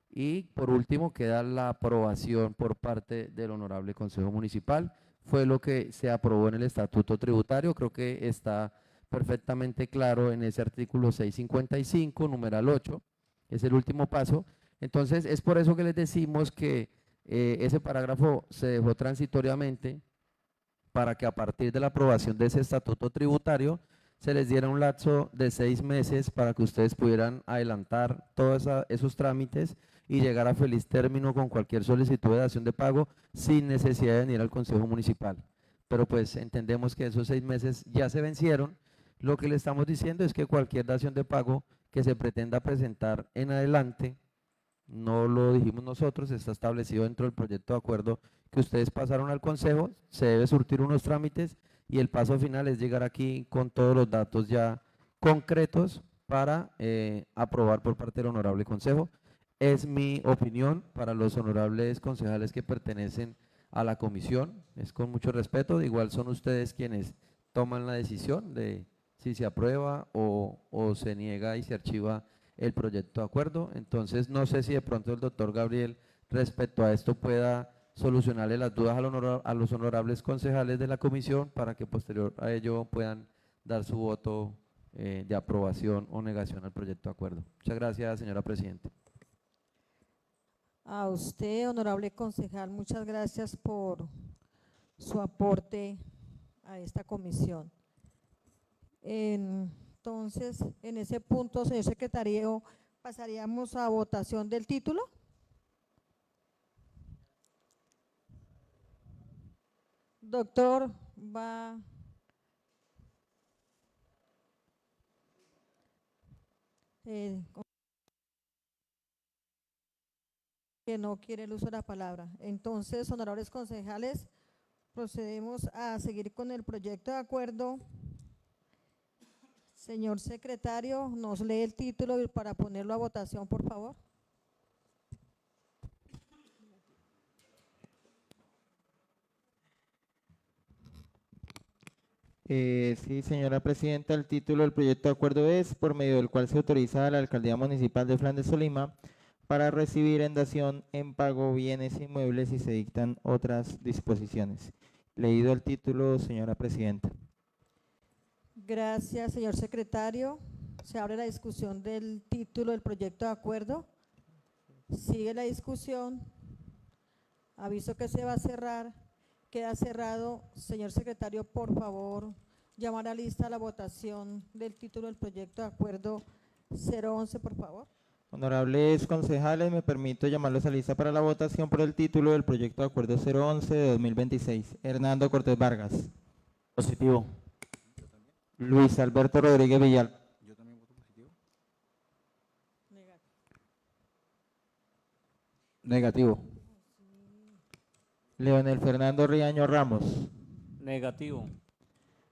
y por último queda la aprobación por parte del Honorable Consejo Municipal. Fue lo que se aprobó en el Estatuto Tributario, creo que está perfectamente claro en ese artículo 655, numeral 8, es el último paso. Entonces, es por eso que les decimos que ese parágrafo se dejó transitoriamente para que a partir de la aprobación de ese estatuto tributario se les diera un lapso de 6 meses para que ustedes pudieran adelantar todos esos trámites y llegar a feliz término con cualquier solicitud de dación de pago sin necesidad de venir al Consejo Municipal. Pero pues entendemos que esos 6 meses ya se vencieron. Lo que le estamos diciendo es que cualquier dación de pago que se pretenda presentar en adelante, no lo dijimos nosotros, está establecido dentro del proyecto de acuerdo que ustedes pasaron al Consejo, se debe surtir unos trámites y el paso final es llegar aquí con todos los datos ya concretos para aprobar por parte del Honorable Consejo. Es mi opinión para los honorables concejales que pertenecen a la comisión, es con mucho respeto, igual son ustedes quienes toman la decisión de si se aprueba o se niega y se archiva el proyecto de acuerdo. Entonces no sé si de pronto el doctor Gabriel respecto a esto pueda solucionarle las dudas a los honorables concejales de la comisión para que posterior a ello puedan dar su voto de aprobación o negación al proyecto de acuerdo. Muchas gracias, señora Presidenta. A usted, honorable concejal, muchas gracias por su aporte a esta comisión. Entonces, en ese punto, señor secretario, pasaríamos a votación del título. Doctor, va. Que no quiere el uso de la palabra. Entonces, honorables concejales, procedemos a seguir con el proyecto de acuerdo. Señor secretario, nos lee el título para ponerlo a votación, por favor. Sí, señora presidenta, el título del proyecto de acuerdo es por medio del cual se autoriza a la Alcaldía Municipal de Flandes Tolima para recibir en dación en pago bienes inmuebles y se dictan otras disposiciones. Leído el título, señora presidenta. Gracias, señor secretario. Se abre la discusión del título del proyecto de acuerdo. Sigue la discusión. Aviso que se va a cerrar. Queda cerrado. Señor secretario, por favor, llamar a lista la votación del título del proyecto de acuerdo 011, por favor. Honorables concejales, me permito llamarlos a lista para la votación por el título del proyecto de acuerdo 011 de 2026. Hernando Cortés Vargas. Positivo. Luis Alberto Rodríguez Villal. Yo también voto positivo. Negativo. Leonel Fernando Riaño Ramos. Negativo.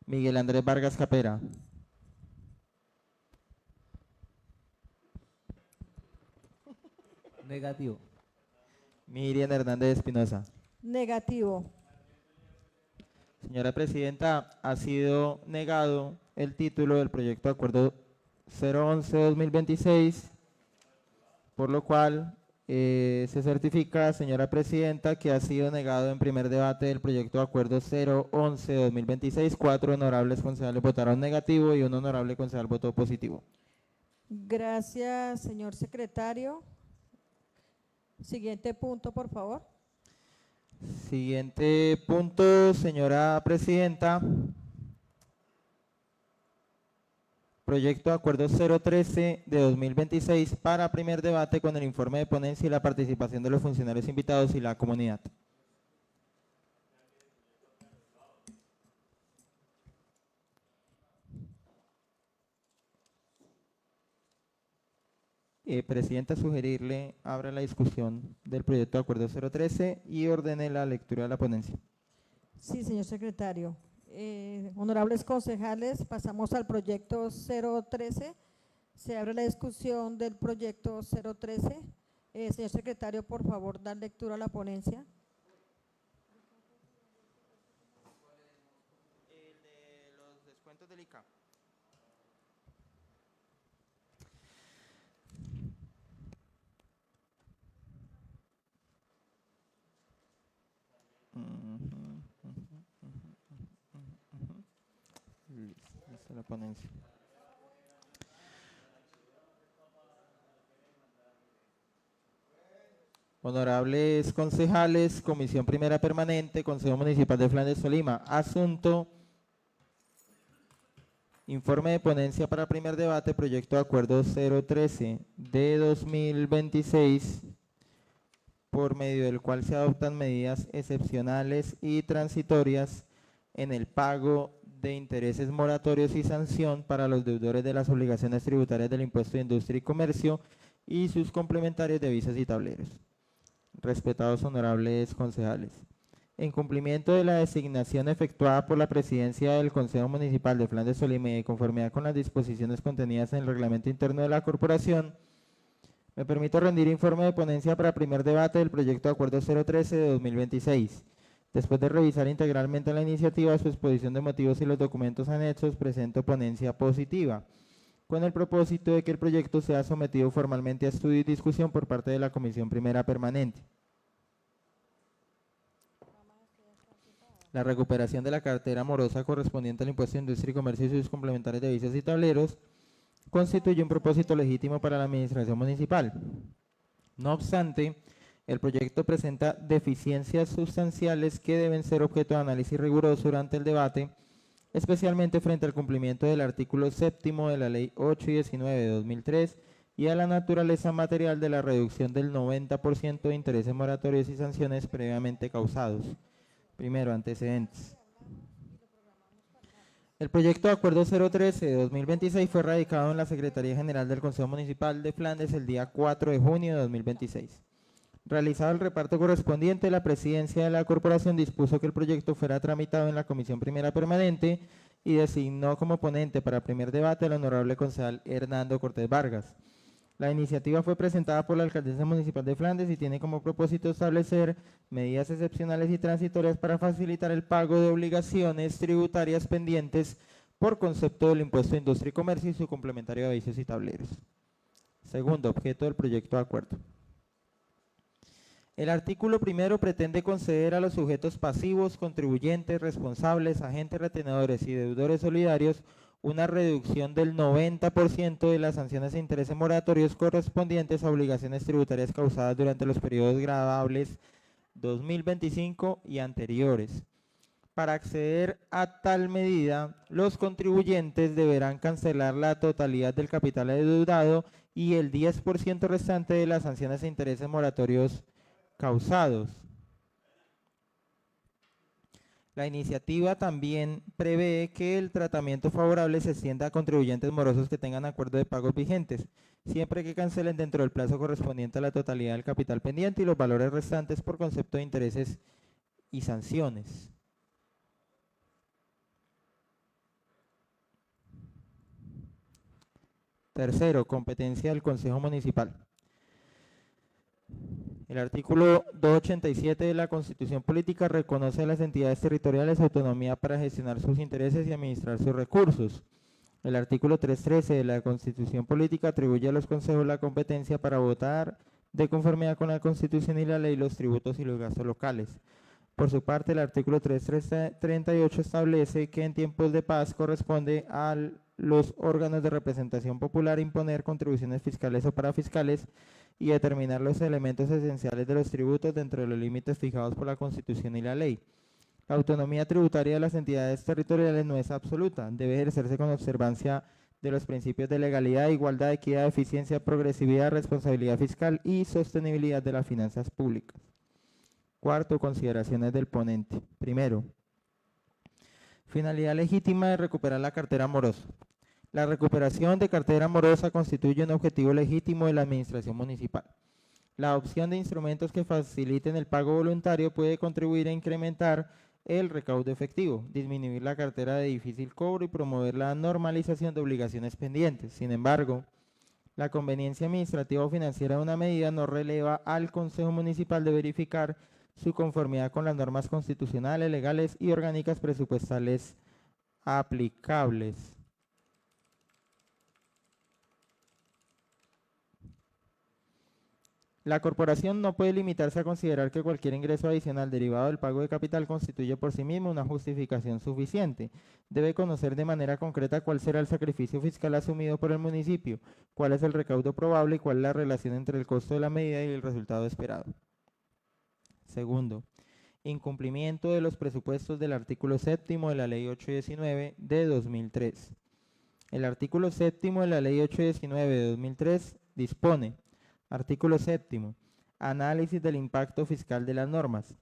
Miguel Andrés Vargas Capera. Negativo. Miriam Hernández Espinosa. Negativo. Señora presidenta, ha sido negado el título del proyecto de acuerdo 011-2026, por lo cual se certifica, señora presidenta, que ha sido negado en primer debate del proyecto de acuerdo 011-2026. 4 honorables concejales votaron negativo y un honorable concejal votó positivo. Gracias, señor secretario. Siguiente punto, por favor. Siguiente punto, señora presidenta. Proyecto de acuerdo 013 de 2026 para primer debate con el informe de ponencia y la participación de los funcionarios invitados y la comunidad. Presidenta, sugerirle abra la discusión del proyecto de acuerdo 013 y ordene la lectura de la ponencia. Sí, señor secretario. Honorables concejales, pasamos al proyecto 013. Se abre la discusión del proyecto 013. Señor secretario, por favor, dar lectura a la ponencia. El de los descuentos del ICA. de la ponencia. Honorables concejales, Comisión Primera Permanente, Consejo Municipal de Flandes, Tolima. Asunto: informe de ponencia para primer debate, proyecto de acuerdo 013 de 2026, por medio del cual se adoptan medidas excepcionales y transitorias en el pago de intereses moratorios y sanción para los deudores de las obligaciones tributarias del Impuesto de Industria y Comercio y sus complementarios de visas y tableros. Respetados honorables concejales, en cumplimiento de la designación efectuada por la Presidencia del Consejo Municipal de Flandes, Tolima y de conformidad con las disposiciones contenidas en el reglamento interno de la Corporación, me permito rendir informe de ponencia para primer debate del proyecto de acuerdo 013 de 2026. Después de revisar integralmente la iniciativa, su exposición de motivos y los documentos anexos, presento ponencia positiva, con el propósito de que el proyecto sea sometido formalmente a estudio y discusión por parte de la Comisión Primera Permanente. La recuperación de la cartera morosa correspondiente al Impuesto de Industria y Comercio y sus complementarios de visas y tableros constituye un propósito legítimo para la administración municipal. No obstante, el proyecto presenta deficiencias sustanciales que deben ser objeto de análisis riguroso durante el debate, especialmente frente al cumplimiento del artículo 7º de la Ley 8 y 19 de 2003 y a la naturaleza material de la reducción del 90% de intereses moratorios y sanciones previamente causados. Primero, antecedentes. El proyecto de acuerdo 013 de 2026 fue radicado en la Secretaría General del Consejo Municipal de Flandes el día 4 de junio de 2026. Realizado el reparto correspondiente, la Presidencia de la Corporación dispuso que el proyecto fuera tramitado en la Comisión Primera Permanente y designó como ponente para primer debate al honorable concejal Hernando Cortés Vargas. La iniciativa fue presentada por la Alcaldesa Municipal de Flandes y tiene como propósito establecer medidas excepcionales y transitorias para facilitar el pago de obligaciones tributarias pendientes por concepto del Impuesto de Industria y Comercio y su complementario de vicios y tableros. Segundo, objeto del proyecto de acuerdo. El artículo primero pretende conceder a los sujetos pasivos, contribuyentes, responsables, agentes retenedores y deudores solidarios una reducción del 90% de las sanciones e intereses moratorios correspondientes a obligaciones tributarias causadas durante los periodos gravables 2025 y anteriores. Para acceder a tal medida, los contribuyentes deberán cancelar la totalidad del capital adeudado y el 10% restante de las sanciones e intereses moratorios causados. La iniciativa también prevé que el tratamiento favorable se extienda a contribuyentes morosos que tengan acuerdo de pagos vigentes, siempre que cancelen dentro del plazo correspondiente a la totalidad del capital pendiente y los valores restantes por concepto de intereses y sanciones. Tercero, competencia del Consejo Municipal. El artículo 287 de la Constitución Política reconoce a las entidades territoriales autonomía para gestionar sus intereses y administrar sus recursos. El artículo 313 de la Constitución Política atribuye a los consejos la competencia para votar de conformidad con la Constitución y la ley los tributos y los gastos locales. Por su parte, el artículo 338 establece que en tiempos de paz corresponde a los órganos de representación popular imponer contribuciones fiscales o parafiscales y determinar los elementos esenciales de los tributos dentro de los límites fijados por la Constitución y la ley. La autonomía tributaria de las entidades territoriales no es absoluta, debe ejercerse con observancia de los principios de legalidad, igualdad, equidad, eficiencia, progresividad, responsabilidad fiscal y sostenibilidad de las finanzas públicas. Cuarto, consideraciones del ponente. Primero, finalidad legítima de recuperar la cartera morosa. La recuperación de cartera morosa constituye un objetivo legítimo de la administración municipal. La opción de instrumentos que faciliten el pago voluntario puede contribuir a incrementar el recaudo efectivo, disminuir la cartera de difícil cobro y promover la normalización de obligaciones pendientes. Sin embargo, la conveniencia administrativa o financiera de una medida no releva al Consejo Municipal de verificar su conformidad con las normas constitucionales, legales y orgánicas presupuestales aplicables. La corporación no puede limitarse a considerar que cualquier ingreso adicional derivado del pago de capital constituye por sí mismo una justificación suficiente. Debe conocer de manera concreta cuál será el sacrificio fiscal asumido por el municipio, cuál es el recaudo probable y cuál es la relación entre el costo de la medida y el resultado esperado. Segundo, incumplimiento de los presupuestos del artículo 7º de la Ley 819 de 2003. El artículo 7º de la Ley 819 de 2003 dispone: artículo 7º. Análisis del impacto fiscal de las normas.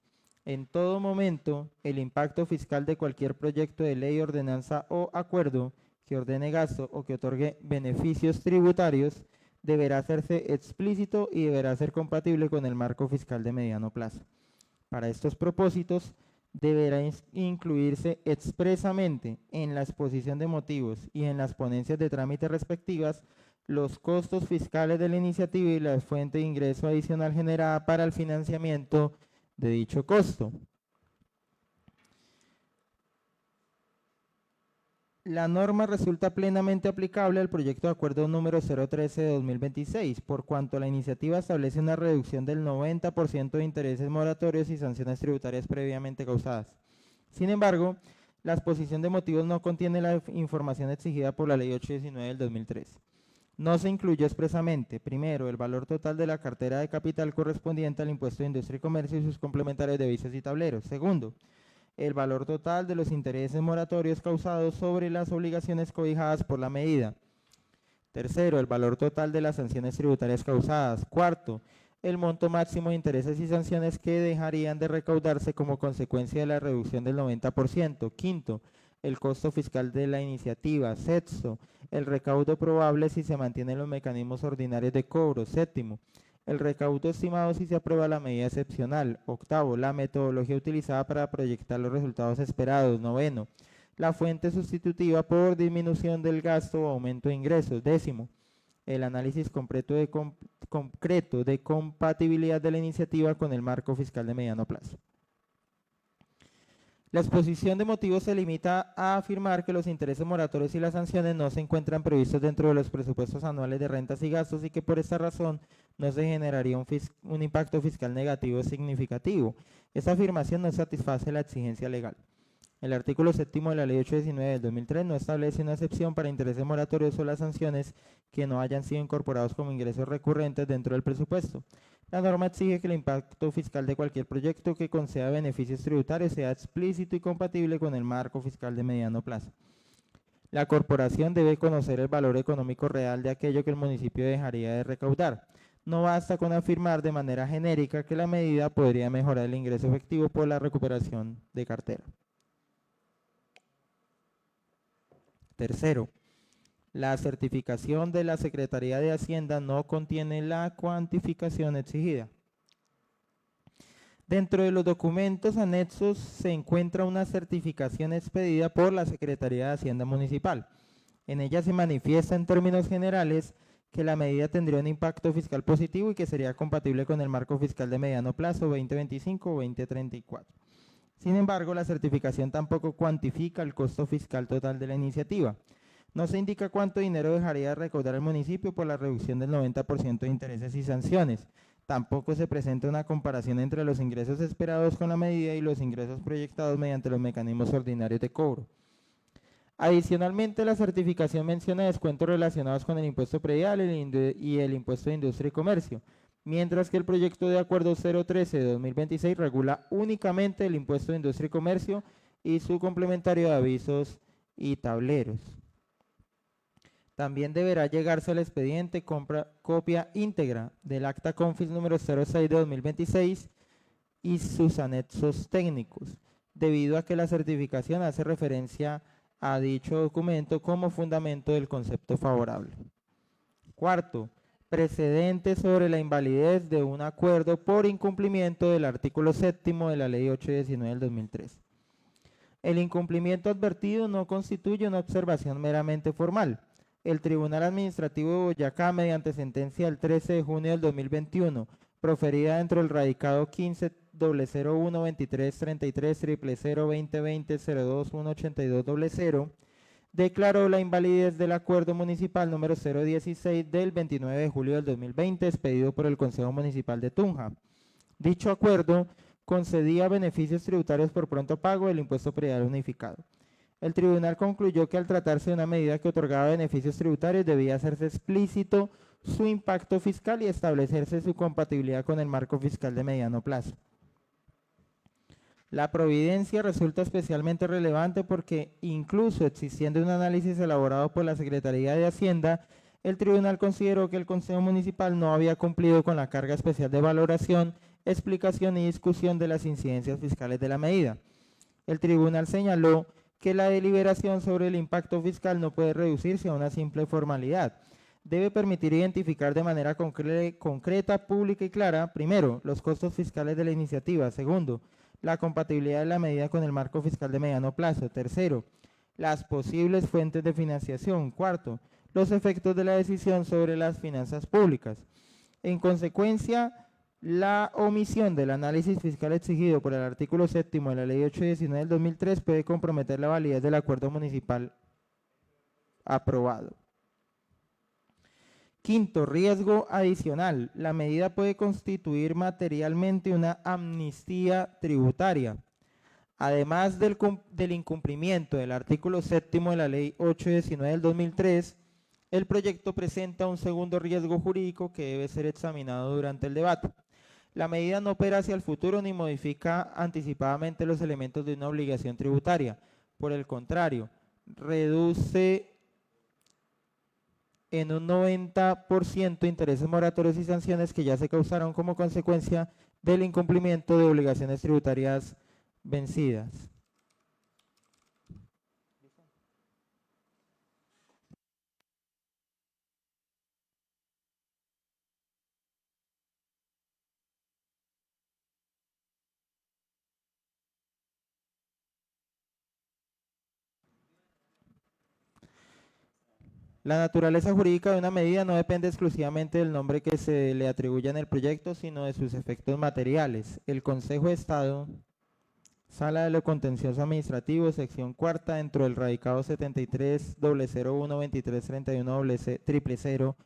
En todo momento, el impacto fiscal de cualquier proyecto de ley, ordenanza o acuerdo que ordene gasto o que otorgue beneficios tributarios deberá hacerse explícito y deberá ser compatible con el marco fiscal de mediano plazo. Para estos propósitos, deberá incluirse expresamente en la exposición de motivos y en las ponencias de trámite respectivas los costos fiscales de la iniciativa y la fuente de ingreso adicional generada para el financiamiento de dicho costo. La norma resulta plenamente aplicable al proyecto de acuerdo número 013 de 2026, por cuanto la iniciativa establece una reducción del 90% de intereses moratorios y sanciones tributarias previamente causadas. Sin embargo, la exposición de motivos no contiene la información exigida por la Ley 819 del 2003. No se incluyó expresamente, primero, el valor total de la cartera de capital correspondiente al impuesto de industria y comercio y sus complementarios de visos y tableros. Segundo, el valor total de los intereses moratorios causados sobre las obligaciones cobijadas por la medida. Tercero, el valor total de las sanciones tributarias causadas. Cuarto, el monto máximo de intereses y sanciones que dejarían de recaudarse como consecuencia de la reducción del 90%. Quinto, el costo fiscal de la iniciativa. Sexto, el recaudo probable si se mantienen los mecanismos ordinarios de cobro. Séptimo, el recaudo estimado si se aprueba la medida excepcional. Octavo, la metodología utilizada para proyectar los resultados esperados. Noveno, la fuente sustitutiva por disminución del gasto o aumento de ingresos. Décimo, el análisis concreto de compatibilidad de la iniciativa con el marco fiscal de mediano plazo. La exposición de motivos se limita a afirmar que los intereses moratorios y las sanciones no se encuentran previstos dentro de los presupuestos anuales de rentas y gastos y que por esta razón no se generaría un impacto fiscal negativo significativo. Esta afirmación no satisface la exigencia legal. El artículo 7º de la Ley 819 del 2003 no establece una excepción para intereses moratorios o las sanciones que no hayan sido incorporados como ingresos recurrentes dentro del presupuesto. La norma exige que el impacto fiscal de cualquier proyecto que conceda beneficios tributarios sea explícito y compatible con el marco fiscal de mediano plazo. La corporación debe conocer el valor económico real de aquello que el municipio dejaría de recaudar. No basta con afirmar de manera genérica que la medida podría mejorar el ingreso efectivo por la recuperación de cartera. Tercero, la certificación de la Secretaría de Hacienda no contiene la cuantificación exigida. Dentro de los documentos anexos se encuentra una certificación expedida por la Secretaría de Hacienda Municipal. En ella se manifiesta en términos generales que la medida tendría un impacto fiscal positivo y que sería compatible con el marco fiscal de mediano plazo 2025 o 2034. Sin embargo, la certificación tampoco cuantifica el costo fiscal total de la iniciativa. No se indica cuánto dinero dejaría de recaudar el municipio por la reducción del 90% de intereses y sanciones. Tampoco se presenta una comparación entre los ingresos esperados con la medida y los ingresos proyectados mediante los mecanismos ordinarios de cobro. Adicionalmente, la certificación menciona descuentos relacionados con el impuesto predial y el impuesto de industria y comercio, mientras que el proyecto de acuerdo 013 de 2026 regula únicamente el impuesto de industria y comercio y su complementario de avisos y tableros. También deberá llegarse al expediente copia íntegra del acta confis número 06 de 2026 y sus anexos técnicos, debido a que la certificación hace referencia a dicho documento como fundamento del concepto favorable. Cuarto, precedente sobre la invalidez de un acuerdo por incumplimiento del artículo 7º de la Ley 819 del 2003. El incumplimiento advertido no constituye una observación meramente formal. El Tribunal Administrativo de Boyacá, mediante sentencia del 13 de junio del 2021, proferida dentro del radicado 15.001.23.33.000.2020.02.182.00, declaró la invalidez del acuerdo municipal número 016 del 29 de julio del 2020 expedido por el Consejo Municipal de Tunja. Dicho acuerdo concedía beneficios tributarios por pronto pago del impuesto predial unificado. El tribunal concluyó que al tratarse de una medida que otorgaba beneficios tributarios debía hacerse explícito su impacto fiscal y establecerse su compatibilidad con el marco fiscal de mediano plazo. La providencia resulta especialmente relevante porque, incluso existiendo un análisis elaborado por la Secretaría de Hacienda, el tribunal consideró que el Consejo Municipal no había cumplido con la carga especial de valoración, explicación y discusión de las incidencias fiscales de la medida. El tribunal señaló que la deliberación sobre el impacto fiscal no puede reducirse a una simple formalidad. Debe permitir identificar de manera concreta, pública y clara, primero, los costos fiscales de la iniciativa, segundo, la compatibilidad de la medida con el marco fiscal de mediano plazo, tercero, las posibles fuentes de financiación, cuarto, los efectos de la decisión sobre las finanzas públicas. En consecuencia, la omisión del análisis fiscal exigido por el artículo 7º de la Ley 819 del 2003 puede comprometer la validez del acuerdo municipal aprobado. Quinto, riesgo adicional. La medida puede constituir materialmente una amnistía tributaria. Además del incumplimiento del artículo 7º de la Ley 819 del 2003, el proyecto presenta un segundo riesgo jurídico que debe ser examinado durante el debate. La medida no opera hacia el futuro ni modifica anticipadamente los elementos de una obligación tributaria. Por el contrario, reduce en un 90% intereses moratorios y sanciones que ya se causaron como consecuencia del incumplimiento de obligaciones tributarias vencidas. La naturaleza jurídica de una medida no depende exclusivamente del nombre que se le atribuya en el proyecto, sino de sus efectos materiales. El Consejo de Estado, Sala de lo Contencioso Administrativo, sección cuarta, dentro del radicado 73-001-2331-000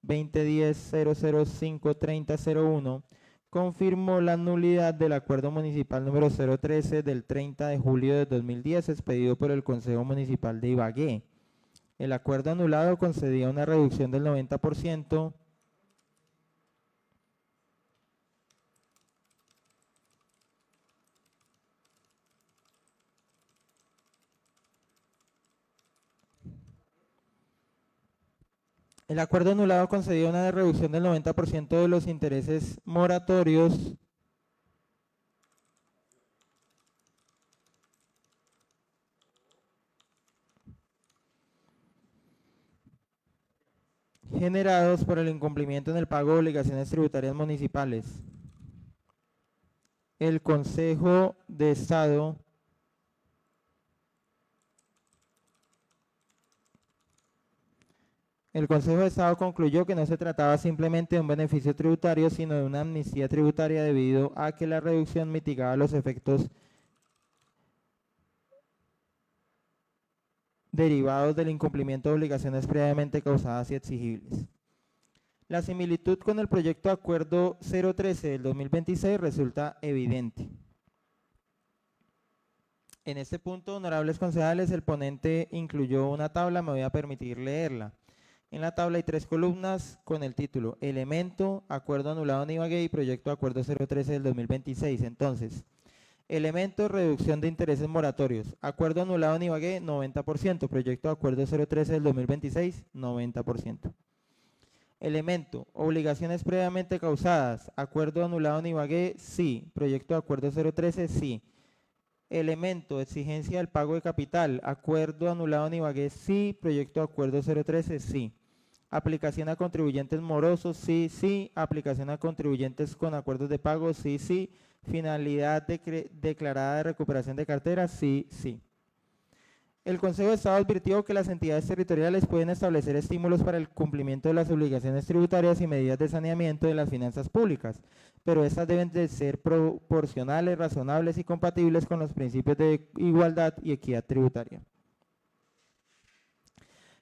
2010-005-3001, confirmó la nulidad del acuerdo municipal número 013 del 30 de julio de 2010 expedido por el Consejo Municipal de Ibagué. El acuerdo anulado concedía una reducción del 90% El acuerdo anulado concedía una reducción del 90% de los intereses moratorios generados por el incumplimiento en el pago de obligaciones tributarias municipales. El Consejo de Estado concluyó que no se trataba simplemente de un beneficio tributario, sino de una amnistía tributaria debido a que la reducción mitigaba los efectos derivados del incumplimiento de obligaciones previamente causadas y exigibles. La similitud con el proyecto de acuerdo 013 del 2026 resulta evidente. En este punto, honorables concejales, el ponente incluyó una tabla, me voy a permitir leerla. En la tabla hay 3 columnas con el título Elemento, Acuerdo anulado en Ibagué y Proyecto de Acuerdo 013 del 2026. Entonces, elemento, reducción de intereses moratorios. Acuerdo anulado en Ibagué, 90%. Proyecto de Acuerdo 013 del 2026, 90%. Elemento, obligaciones previamente causadas. Acuerdo anulado en Ibagué, sí. Proyecto de Acuerdo 013, sí. Elemento, exigencia del pago de capital. Acuerdo anulado en Ibagué, sí. Proyecto de Acuerdo 013, sí. Aplicación a contribuyentes morosos, sí, sí. Aplicación a contribuyentes con acuerdos de pago, sí, sí. Finalidad declarada de recuperación de cartera, sí, sí. El Consejo de Estado advirtió que las entidades territoriales pueden establecer estímulos para el cumplimiento de las obligaciones tributarias y medidas de saneamiento de las finanzas públicas, pero estas deben de ser proporcionales, razonables y compatibles con los principios de igualdad y equidad tributaria.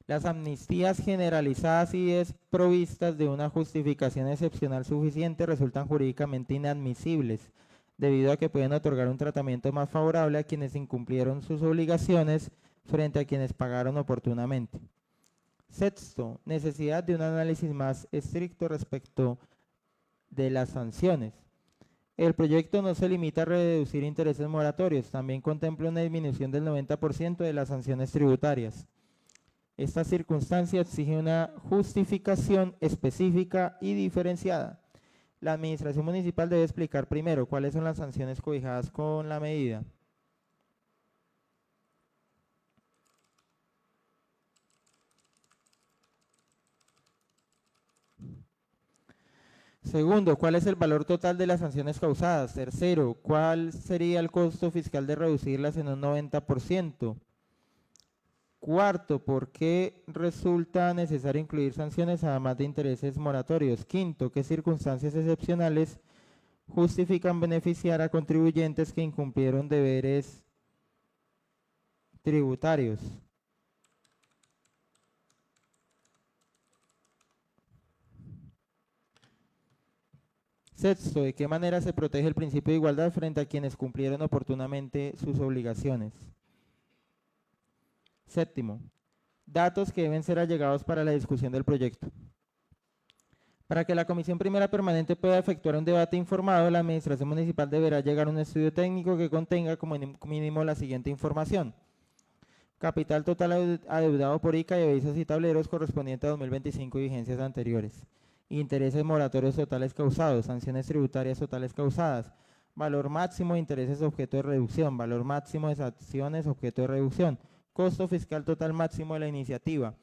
Las amnistías generalizadas y desprovistas de una justificación excepcional suficiente resultan jurídicamente inadmisibles, debido a que pueden otorgar un tratamiento más favorable a quienes incumplieron sus obligaciones frente a quienes pagaron oportunamente. Sexto, necesidad de un análisis más estricto respecto de las sanciones. El proyecto no se limita a reducir intereses moratorios, también contempla una disminución del 90% de las sanciones tributarias. Esta circunstancia exige una justificación específica y diferenciada. La administración municipal debe explicar primero cuáles son las sanciones cobijadas con la medida. Segundo, ¿cuál es el valor total de las sanciones causadas? Tercero, ¿cuál sería el costo fiscal de reducirlas en un 90%? Cuarto, ¿por qué resulta necesario incluir sanciones además de intereses moratorios? Quinto, ¿qué circunstancias excepcionales justifican beneficiar a contribuyentes que incumplieron deberes tributarios? Sexto, ¿de qué manera se protege el principio de igualdad frente a quienes cumplieron oportunamente sus obligaciones? Séptimo, datos que deben ser allegados para la discusión del proyecto. Para que la Comisión Primera Permanente pueda efectuar un debate informado, la Administración Municipal deberá llegar a un estudio técnico que contenga como mínimo la siguiente información: capital total adeudado por ICA y avisos y tableros correspondiente a 2025 y vigencias anteriores. Intereses moratorios totales causados, sanciones tributarias totales causadas, valor máximo de intereses objeto de reducción, valor máximo de sanciones objeto de reducción, costo fiscal total máximo de la iniciativa,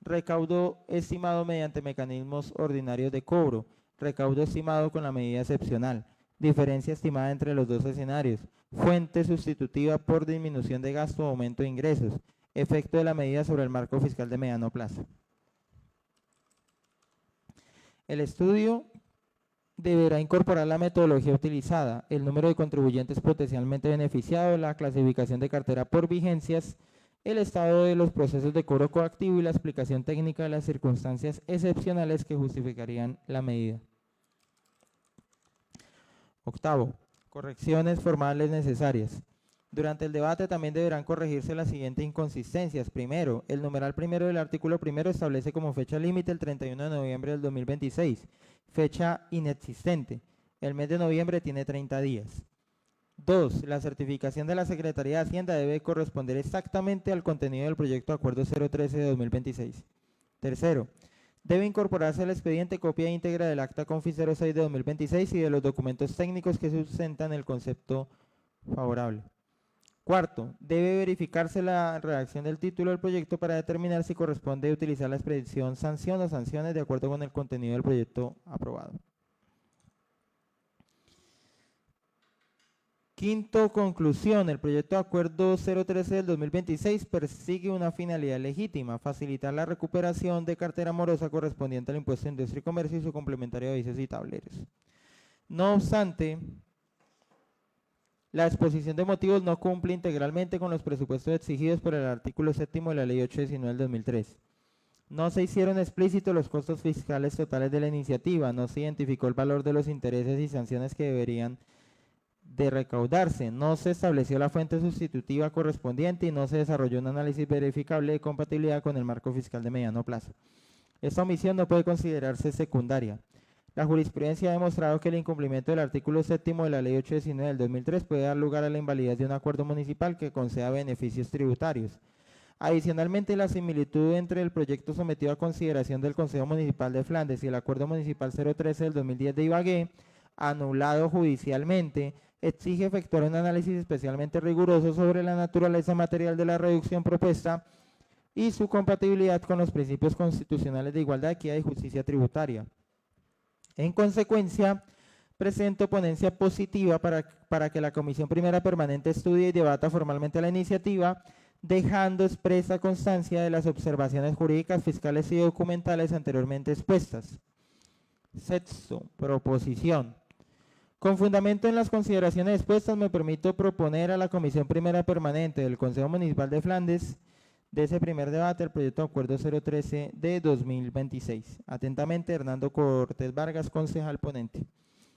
recaudo estimado mediante mecanismos ordinarios de cobro, recaudo estimado con la medida excepcional, diferencia estimada entre los dos escenarios, fuente sustitutiva por disminución de gasto o aumento de ingresos, efecto de la medida sobre el marco fiscal de mediano plazo. El estudio deberá incorporar la metodología utilizada, el número de contribuyentes potencialmente beneficiados, la clasificación de cartera por vigencias, el estado de los procesos de cobro coactivo y la explicación técnica de las circunstancias excepcionales que justificarían la medida. Octavo, correcciones formales necesarias. Durante el debate también deberán corregirse las siguientes inconsistencias. Primero, el numeral primero del artículo primero establece como fecha límite el 31 de noviembre del 2026, fecha inexistente. El mes de noviembre tiene 30 días. 2. La certificación de la Secretaría de Hacienda debe corresponder exactamente al contenido del proyecto de acuerdo 013 de 2026. Tercero, debe incorporarse al expediente copia íntegra del acta Confi 06 de 2026 y de los documentos técnicos que sustentan el concepto favorable. Cuarto, debe verificarse la redacción del título del proyecto para determinar si corresponde utilizar la expresión sanción o sanciones de acuerdo con el contenido del proyecto aprobado. Quinto, conclusión. El proyecto de acuerdo 013 del 2026 persigue una finalidad legítima: facilitar la recuperación de cartera morosa correspondiente al impuesto de industria y comercio y su complementario de avisos y tableros. No obstante, la exposición de motivos no cumple integralmente con los presupuestos exigidos por el artículo 7 de la Ley 819 del 2003. No se hicieron explícitos los costos fiscales totales de la iniciativa, no se identificó el valor de los intereses y sanciones que deberían de recaudarse, no se estableció la fuente sustitutiva correspondiente y no se desarrolló un análisis verificable de compatibilidad con el marco fiscal de mediano plazo. Esta omisión no puede considerarse secundaria. La jurisprudencia ha demostrado que el incumplimiento del artículo 7 de la Ley 819 del 2003 puede dar lugar a la invalidez de un acuerdo municipal que conceda beneficios tributarios. Adicionalmente, la similitud entre el proyecto sometido a consideración del Consejo Municipal de Flandes y el Acuerdo Municipal 013 del 2010 de Ibagué, anulado judicialmente, exige efectuar un análisis especialmente riguroso sobre la naturaleza material de la reducción propuesta y su compatibilidad con los principios constitucionales de igualdad, equidad y justicia tributaria. En consecuencia, presento ponencia positiva para que la Comisión Primera Permanente estudie y debata formalmente la iniciativa, dejando expresa constancia de las observaciones jurídicas, fiscales y documentales anteriormente expuestas. Sexto, proposición. Con fundamento en las consideraciones expuestas, me permito proponer a la Comisión Primera Permanente del Consejo Municipal de Flandes de ese primer debate, el proyecto de acuerdo 013 de 2026. Atentamente, Hernando Cortés Vargas, concejal ponente.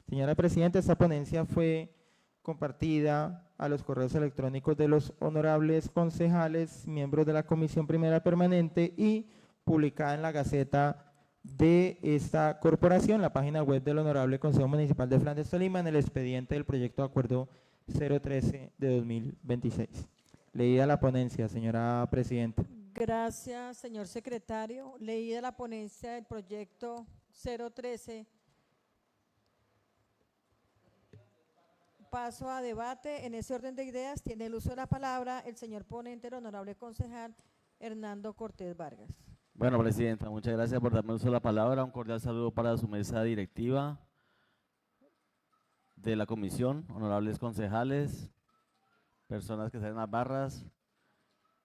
Señora Presidenta, esta ponencia fue compartida a los correos electrónicos de los honorables concejales, miembros de la Comisión Primera Permanente y publicada en la Gaceta de esta corporación, la página web del Honorable Consejo Municipal de Flandes, Tolima, en el expediente del proyecto de acuerdo 013 de 2026. Leída la ponencia, señora Presidenta. Gracias, señor secretario. Leída la ponencia del proyecto 013. Paso a debate. En ese orden de ideas tiene el uso de la palabra el señor ponente, el honorable concejal Hernando Cortés Vargas. Bueno, Presidenta, muchas gracias por darme uso de la palabra. Un cordial saludo para su mesa directiva de la comisión, honorables concejales, personas que están en las barras,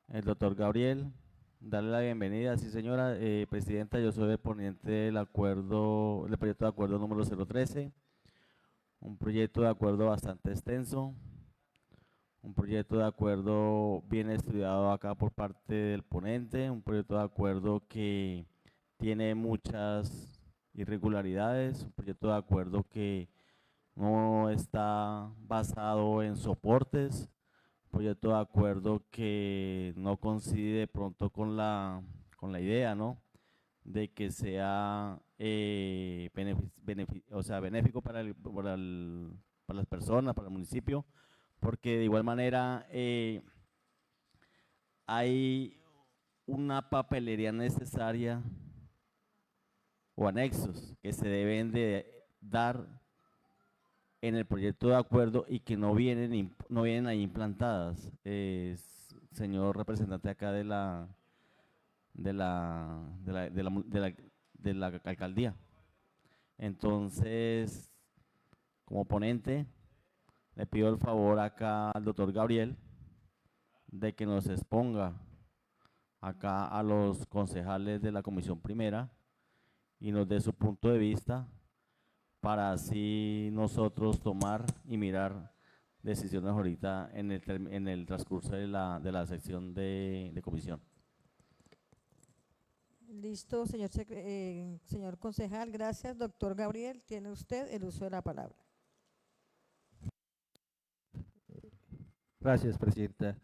el doctor Gabriel, darle la bienvenida. Sí, señora Presidenta, yo soy el ponente del acuerdo, del proyecto de acuerdo número 013, un proyecto de acuerdo bastante extenso, un proyecto de acuerdo bien estudiado acá por parte del ponente, un proyecto de acuerdo que tiene muchas irregularidades, un proyecto de acuerdo que no está basado en soportes, un proyecto de acuerdo que no coincide de pronto con la idea, ¿no?, de que sea benéfico para las personas, para el municipio, porque de igual manera hay una papelería necesaria o anexos que se deben de dar en el proyecto de acuerdo y que no vienen ahí implantadas, señor representante acá de la alcaldía. Entonces, como ponente, le pido el favor acá al doctor Gabriel de que nos exponga acá a los concejales de la Comisión Primera y nos dé su punto de vista para así nosotros tomar y mirar decisiones ahorita en el transcurso de la sección de comisión. Listo, señor concejal, gracias. Doctor Gabriel, tiene usted el uso de la palabra. Gracias, Presidenta.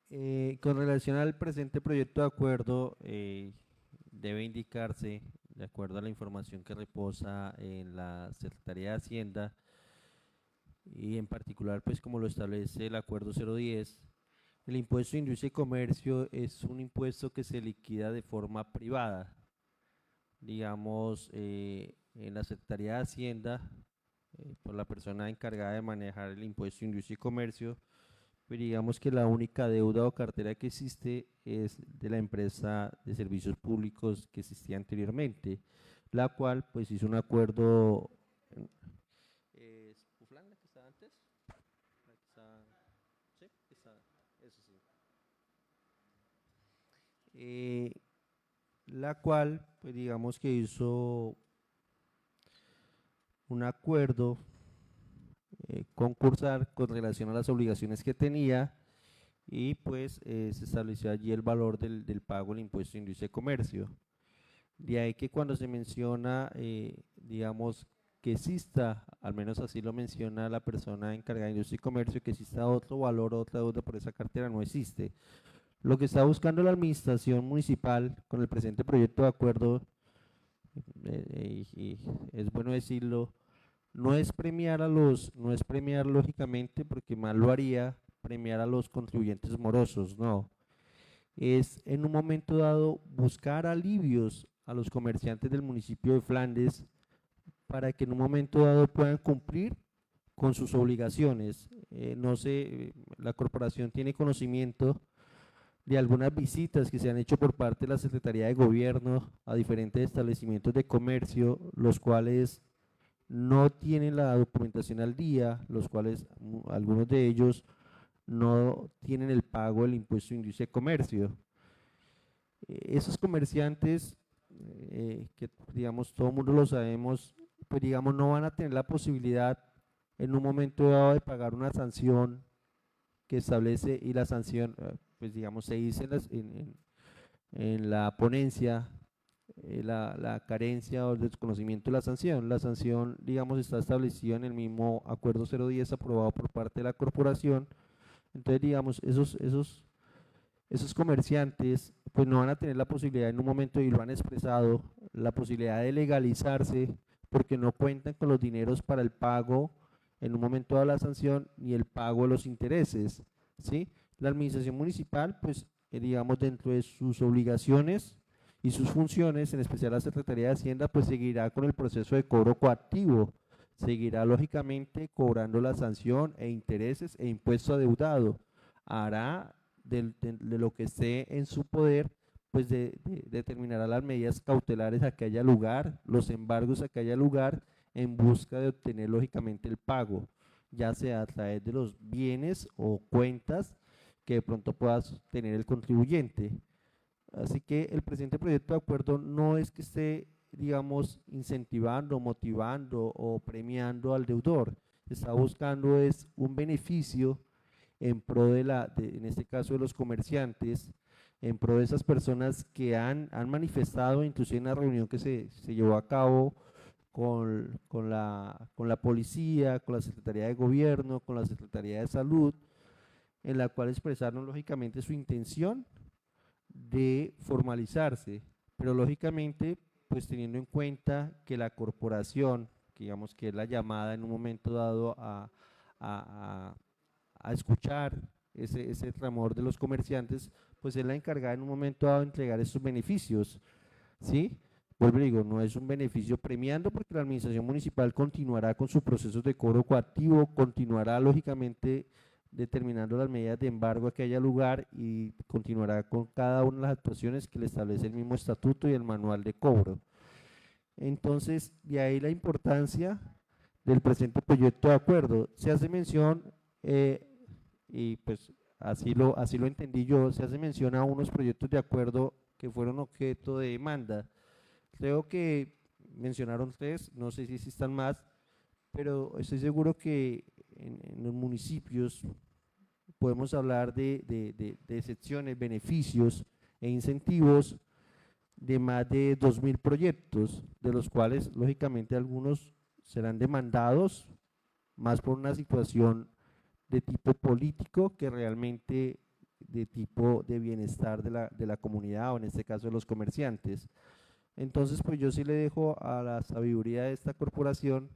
Con relación al presente proyecto de acuerdo, debe indicarse, de acuerdo a la información que reposa en la Secretaría de Hacienda, y en particular, pues como lo establece el acuerdo 010, el impuesto de industria y comercio es un impuesto que se liquida de forma privada. Digamos, en la Secretaría de Hacienda, por la persona encargada de manejar el impuesto de industria y comercio, pues digamos que la única deuda o cartera que existe es de la empresa de servicios públicos que existía anteriormente, la cual pues hizo un acuerdo. ¿Es Puflán la que estaba antes? La que está, sí, eso sí. La cual pues digamos que hizo un acuerdo concursar con relación a las obligaciones que tenía y pues se estableció allí el valor del pago del impuesto de industria y comercio. De ahí que cuando se menciona, digamos, que exista, al menos así lo menciona la persona encargada de industria y comercio, que exista otro valor o otra deuda por esa cartera, no existe. Lo que está buscando la administración municipal con el presente proyecto de acuerdo, y es bueno decirlo, no es premiar lógicamente, porque mal lo haría, premiar a los contribuyentes morosos, no. Es en un momento dado buscar alivios a los comerciantes del municipio de Flandes para que en un momento dado puedan cumplir con sus obligaciones. No sé, la corporación tiene conocimiento de algunas visitas que se han hecho por parte de la Secretaría de Gobierno a diferentes establecimientos de comercio, los cuales no tienen la documentación al día, los cuales algunos de ellos no tienen el pago del impuesto de industria y comercio. Esos comerciantes, que digamos todo el mundo lo sabemos, pues digamos no van a tener la posibilidad en un momento dado de pagar una sanción que establece y la sanción, pues digamos, se dice en la ponencia, la carencia o el desconocimiento de la sanción. La sanción, digamos, está establecida en el mismo acuerdo 010 aprobado por parte de la corporación. Entonces, digamos, esos comerciantes pues no van a tener la posibilidad en un momento, y lo han expresado, la posibilidad de legalizarse porque no cuentan con los dineros para el pago en un momento de la sanción ni el pago de los intereses, ¿sí? La administración municipal, pues digamos, dentro de sus obligaciones y sus funciones, en especial la Secretaría de Hacienda, pues seguirá con el proceso de cobro coactivo, seguirá lógicamente cobrando la sanción e intereses e impuesto adeudado, hará de lo que esté en su poder, pues determinará las medidas cautelares a que haya lugar, los embargos a que haya lugar, en busca de obtener lógicamente el pago, ya sea a través de los bienes o cuentas que de pronto pueda tener el contribuyente. Así que el presente proyecto de acuerdo no es que esté, digamos, incentivando, motivando o premiando al deudor, está buscando es un beneficio en pro en este caso de los comerciantes, en pro de esas personas que han manifestado, inclusive en la reunión que se llevó a cabo con la policía, con la Secretaría de Gobierno, con la Secretaría de Salud, en la cual expresaron lógicamente su intención de formalizarse, pero lógicamente pues teniendo en cuenta que la corporación, que digamos que es la llamada en un momento dado a escuchar ese clamor de los comerciantes, pues es la encargada en un momento dado de entregar estos beneficios, ¿sí? Vuelvo y digo, no es un beneficio premiando, porque la administración municipal continuará con sus procesos de cobro coactivo, continuará lógicamente determinando las medidas de embargo a que haya lugar y continuará con cada una de las actuaciones que le establece el mismo estatuto y el manual de cobro. Entonces, de ahí la importancia del presente proyecto de acuerdo. Se hace mención, y pues así lo entendí yo, se hace mención a unos proyectos de acuerdo que fueron objeto de demanda. Creo que mencionaron 3, no sé si existan más, pero estoy seguro que en los municipios podemos hablar de excepciones, beneficios e incentivos de más de 2.000 proyectos, de los cuales lógicamente algunos serán demandados más por una situación de tipo político que realmente de tipo de bienestar de la comunidad, o en este caso de los comerciantes. Entonces, pues yo sí le dejo a la sabiduría de esta corporación,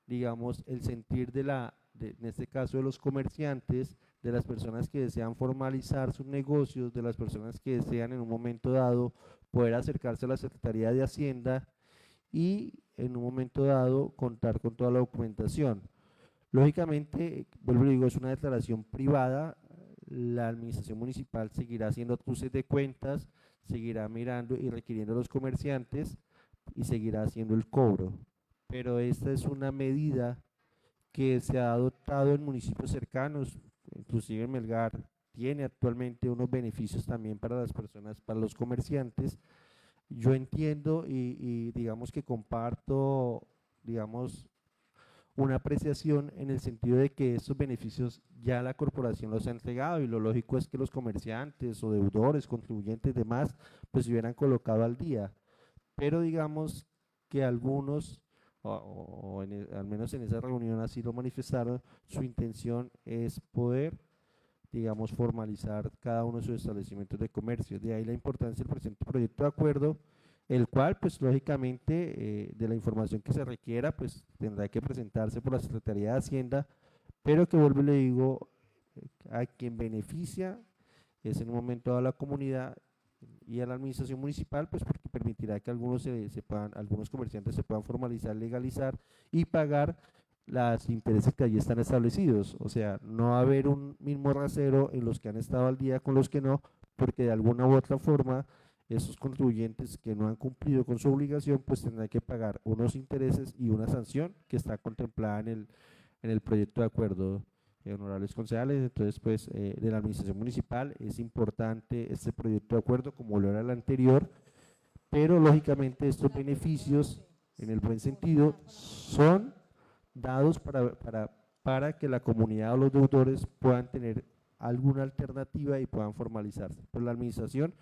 digamos, el sentir en este caso de los comerciantes, de las personas que desean formalizar sus negocios, de las personas que desean en un momento dado poder acercarse a la Secretaría de Hacienda y en un momento dado contar con toda la documentación. Lógicamente, vuelvo y digo, es una declaración privada, la administración municipal seguirá haciendo cruces de cuentas, seguirá mirando y requiriendo a los comerciantes y seguirá haciendo el cobro, pero esta es una medida que se ha adoptado en municipios cercanos, inclusive Melgar tiene actualmente unos beneficios también para las personas, para los comerciantes. Yo entiendo y digamos que comparto, digamos, una apreciación en el sentido de que estos beneficios ya la corporación los ha entregado, y lo lógico es que los comerciantes o deudores, contribuyentes, demás, pues se hubieran colocado al día, pero digamos que algunos, al menos en esa reunión así lo manifestaron, su intención es poder, digamos, formalizar cada uno de sus establecimientos de comercio. De ahí la importancia del presente proyecto de acuerdo, el cual pues lógicamente de la información que se requiera pues tendrá que presentarse por la Secretaría de Hacienda, pero que vuelvo y le digo, a quien beneficia es en un momento dado la comunidad y a la administración municipal, pues porque permitirá que algunos algunos comerciantes se puedan formalizar, legalizar y pagar los intereses que allí están establecidos. O sea, no va a haber un mismo rasero en los que han estado al día con los que no, porque de alguna u otra forma esos contribuyentes que no han cumplido con su obligación pues tendrán que pagar unos intereses y una sanción que está contemplada en el proyecto de acuerdo, honorables concejales. Entonces pues de la administración municipal es importante este proyecto de acuerdo como lo era el anterior, pero lógicamente estos beneficios en el buen sentido son dados para que la comunidad o los deudores puedan tener alguna alternativa y puedan formalizarse. Pero la administración,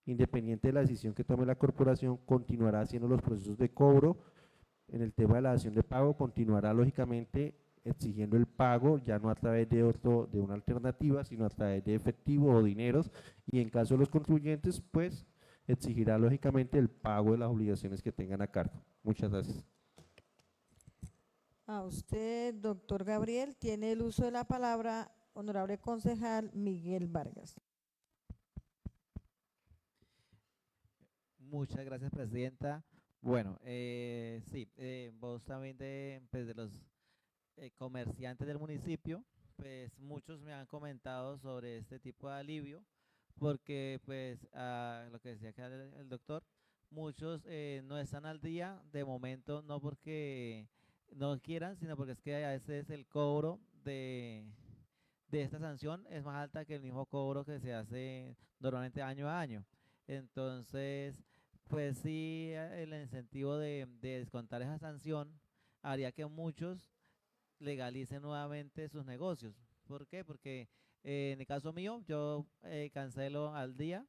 independiente de la decisión que tome la corporación, continuará haciendo los procesos de cobro. En el tema de la dación de pago, continuará lógicamente exigiendo el pago, ya no a través de una alternativa, sino a través de efectivo o dineros, y en caso de los contribuyentes, pues exigirá lógicamente el pago de las obligaciones que tengan a cargo. Muchas gracias. A usted, doctor Gabriel, tiene el uso de la palabra, honorable concejal Miguel Vargas. Muchas gracias, presidenta. Bueno, sí, vos también de los comerciantes del municipio, pues muchos me han comentado sobre este tipo de alivio, porque pues lo que decía acá el doctor, muchos no están al día de momento, no porque no quieran, sino porque es que a veces el cobro de esta sanción es más alta que el mismo cobro que se hace normalmente año a año. Entonces, pues sí, el incentivo de descontar esa sanción haría que muchos legalicen nuevamente sus negocios. ¿Por qué? Porque en el caso mío, yo cancelo al día,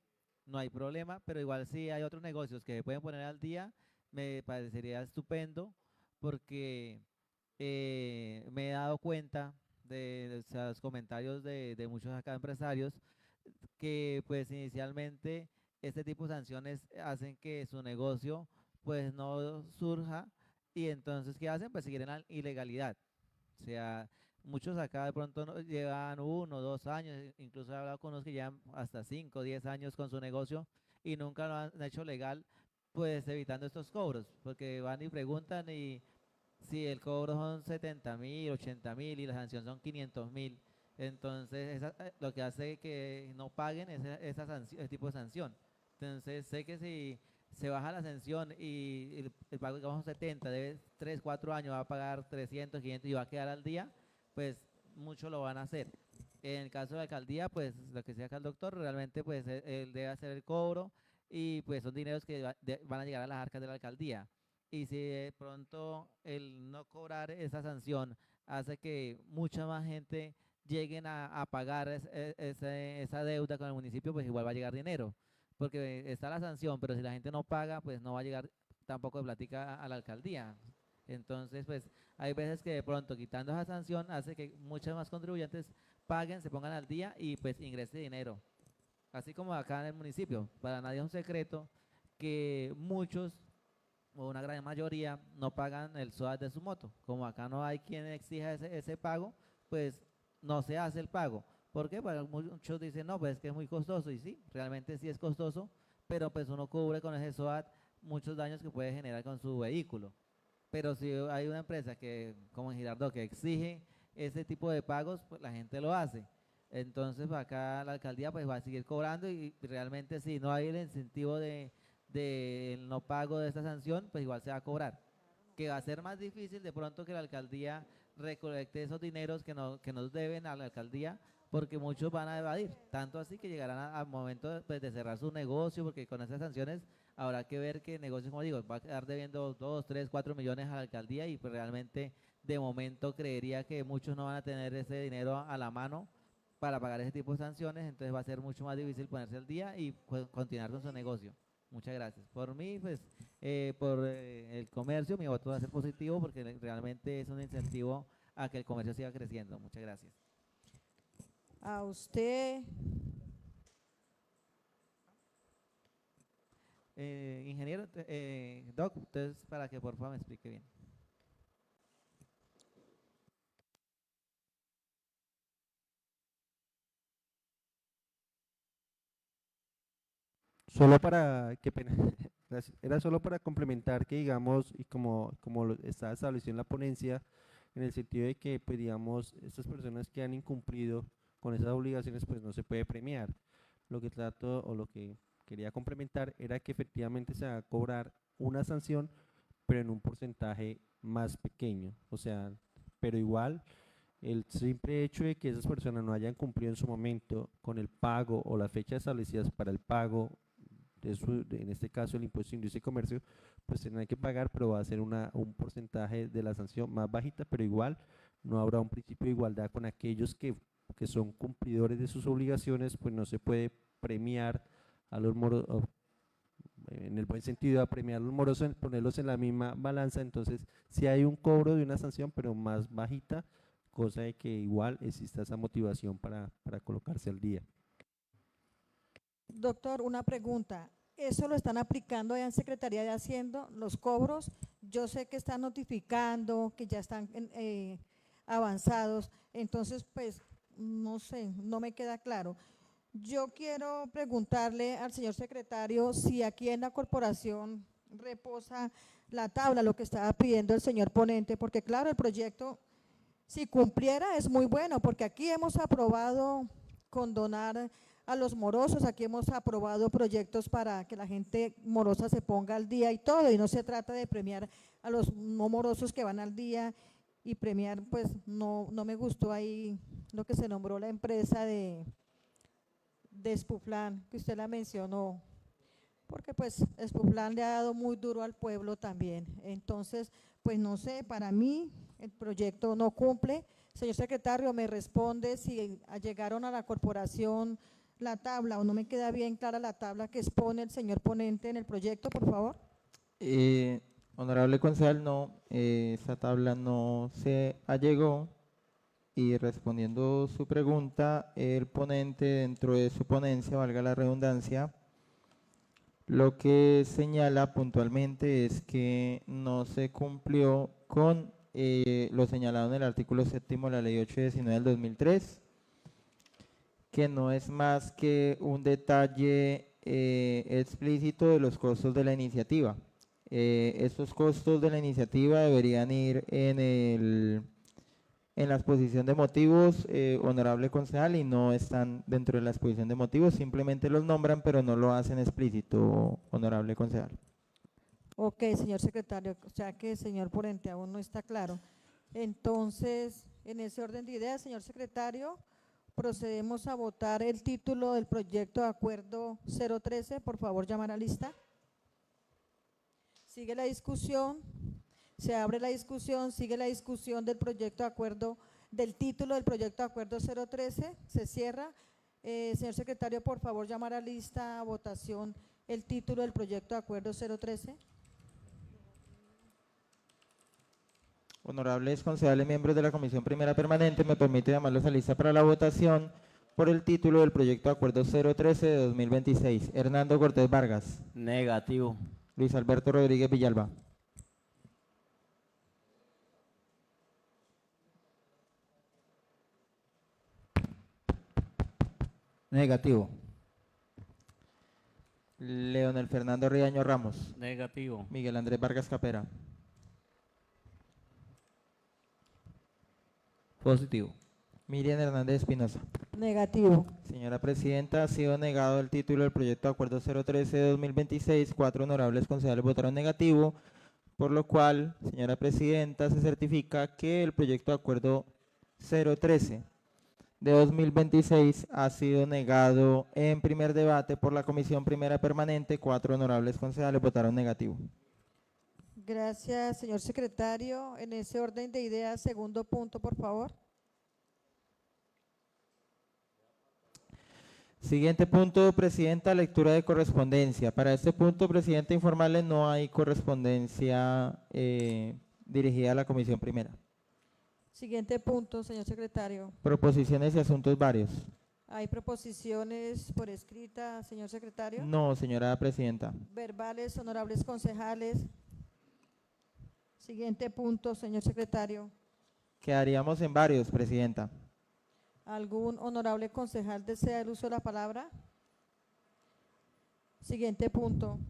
no hay problema, pero igual si hay otros negocios que se pueden poner al día, me parecería estupendo porque me he dado cuenta de o sea, los comentarios de muchos acá empresarios que pues inicialmente este tipo de sanciones hacen que su negocio pues no surja y entonces ¿qué hacen? Pues seguir en la ilegalidad. O sea, muchos acá de pronto llevan 1 o 2 años, incluso he hablado con unos que llevan hasta 5 o 10 años con su negocio y nunca lo han hecho legal, pues evitando estos cobros, porque van y preguntan y si el cobro son 70.000, 80.000 y la sanción son 500.000, entonces lo que hace que no paguen ese tipo de sanción. Entonces sé que si se baja la sanción y el pago, digamos, 70, debe 3, 4 años, va a pagar 300, 500 y va a quedar al día, pues muchos lo van a hacer. En el caso de la alcaldía, pues lo que sea acá el doctor, realmente pues él debe hacer el cobro y pues son dineros que van a llegar a las arcas de la alcaldía. Y si de pronto el no cobrar esa sanción hace que mucha más gente lleguen a pagar esa deuda con el municipio, pues igual va a llegar dinero porque está la sanción, pero si la gente no paga, pues no va a llegar tampoco de plática a la alcaldía. Entonces, pues hay veces que de pronto quitando esa sanción hace que muchos más contribuyentes paguen, se pongan al día y pues ingrese dinero. Así como acá en el municipio, para nadie es un secreto que muchos o una gran mayoría no pagan el SOAT de su moto. Como acá no hay quien exija ese pago, pues no se hace el pago. ¿Por qué? Porque muchos dicen, no, pues es que es muy costoso, y sí, realmente sí es costoso, pero pues uno cubre con ese SOAT muchos daños que puede generar con su vehículo. Pero si hay una empresa que, como en Girardot, que exige ese tipo de pagos, pues la gente lo hace. Entonces, pues, acá la alcaldía pues va a seguir cobrando y realmente si no hay el incentivo del no pago de esta sanción, pues igual se va a cobrar. Que va a ser más difícil de pronto que la alcaldía recolecte esos dineros que nos deben a la alcaldía, porque muchos van a evadir, tanto así que llegarán al momento pues, de cerrar su negocio, porque con esas sanciones habrá que ver que negocios, como digo, va a quedar debiendo 2, 3, 4 millones a la alcaldía y pues realmente de momento creería que muchos no van a tener ese dinero a la mano para pagar ese tipo de sanciones, entonces va a ser mucho más difícil ponerse al día y pues, continuar con su negocio. Muchas gracias. Por mí, pues, por el comercio, mi voto va a ser positivo porque realmente es un incentivo a que el comercio siga creciendo. Muchas gracias. A usted, Ingeniero, Doc, entonces para que por favor me explique bien. Solo para, qué pena, gracias. Era solo para complementar que digamos, y como lo está establecido en la ponencia, en el sentido de que, pues digamos, estas personas que han incumplido con esas obligaciones, pues no se puede premiar. Lo que trato o lo que quería complementar era que efectivamente se va a cobrar una sanción, pero en un porcentaje más pequeño. O sea, pero igual el simple hecho de que esas personas no hayan cumplido en su momento con el pago o las fechas establecidas para el pago en este caso el impuesto de industria y comercio, pues tendrán que pagar, pero va a ser un porcentaje de la sanción más bajita, pero igual no habrá un principio de igualdad con aquellos que que son cumplidores de sus obligaciones, pues no se puede premiar a los morosos, en el buen sentido, a premiar a los morosos, ponerlos en la misma balanza. Entonces, si hay un cobro de una sanción, pero más bajita, cosa de que igual exista esa motivación para colocarse al día. Doctor, una pregunta. ¿Eso lo están aplicando ya en Secretaría de Hacienda, los cobros? Yo sé que están notificando, que ya están avanzados, entonces pues no sé, no me queda claro. Yo quiero preguntarle al señor secretario si aquí en la corporación reposa la tabla, lo que estaba pidiendo el señor ponente, porque claro, el proyecto, si cumpliera, es muy bueno, porque aquí hemos aprobado condonar a los morosos, aquí hemos aprobado proyectos para que la gente morosa se ponga al día y todo, y no se trata de premiar a los no morosos que van al día y premiar, pues no me gustó ahí lo que se nombró la empresa de Espuflán, que usted la mencionó, porque pues Espuflán le ha dado muy duro al pueblo también. Entonces, pues no sé, para mí el proyecto no cumple. Señor secretario, me responde si llegaron a la corporación la tabla o no me queda bien clara la tabla que expone el señor ponente en el proyecto, por favor. Honorable concejal, no, esa tabla no se allegó. Y respondiendo su pregunta, el ponente dentro de su ponencia, valga la redundancia, lo que señala puntualmente es que no se cumplió con lo señalado en el artículo 7º de la Ley 819 del 2003, que no es más que un detalle explícito de los costos de la iniciativa. Estos costos de la iniciativa deberían ir en la exposición de motivos, honorable concejal, y no están dentro de la exposición de motivos, simplemente los nombran, pero no lo hacen explícito, honorable concejal. Ok, señor secretario, o sea que señor ponente aún no está claro. Entonces, en ese orden de ideas, señor secretario, procedemos a votar el título del proyecto de acuerdo 013, por favor, llamar a lista. Sigue la discusión. Se abre la discusión, sigue la discusión del proyecto de acuerdo, del título del proyecto de acuerdo 013, se cierra. Señor secretario, por favor, llamar a lista a votación el título del proyecto de acuerdo 013. Honorables concejales, miembros de la Comisión Primera Permanente, me permite llamarlos a lista para la votación por el título del proyecto de acuerdo 013 de 2026. Hernando Cortés Vargas. Negativo. Luis Alberto Rodríguez Villalba. Negativo. Leonel Fernando Riaño Ramos. Negativo. Miguel Andrés Vargas Capera. Positivo. Miriam Hernández Espinosa. Negativo. Señora Presidenta, ha sido negado el título del proyecto de acuerdo 013 de 2026. 4 honorables concejales votaron negativo, por lo cual, señora Presidenta, se certifica que el proyecto de acuerdo 013 de 2026 ha sido negado en primer debate por la Comisión Primera Permanente. 4 honorables concejales votaron negativo. Gracias, señor secretario. En ese orden de ideas, segundo punto, por favor. Siguiente punto, Presidenta, lectura de correspondencia. Para este punto, Presidenta, informarle no hay correspondencia dirigida a la Comisión Primera. Siguiente punto, señor secretario. Proposiciones y asuntos varios. ¿Hay proposiciones por escrita, señor secretario? No, señora Presidenta. Verbales, honorables concejales. Siguiente punto, señor secretario. Quedaríamos en varios, Presidenta. ¿Algún honorable concejal desea el uso de la palabra? Siguiente punto.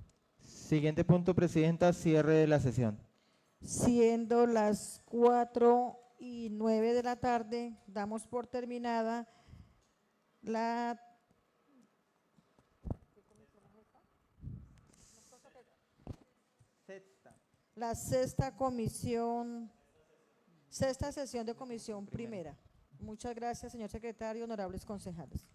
Siguiente punto, Presidenta, cierre de la sesión. Siendo las 4:09 de la tarde, damos por terminada la sexta sesión de comisión primera. Muchas gracias, señor secretario, honorables concejales.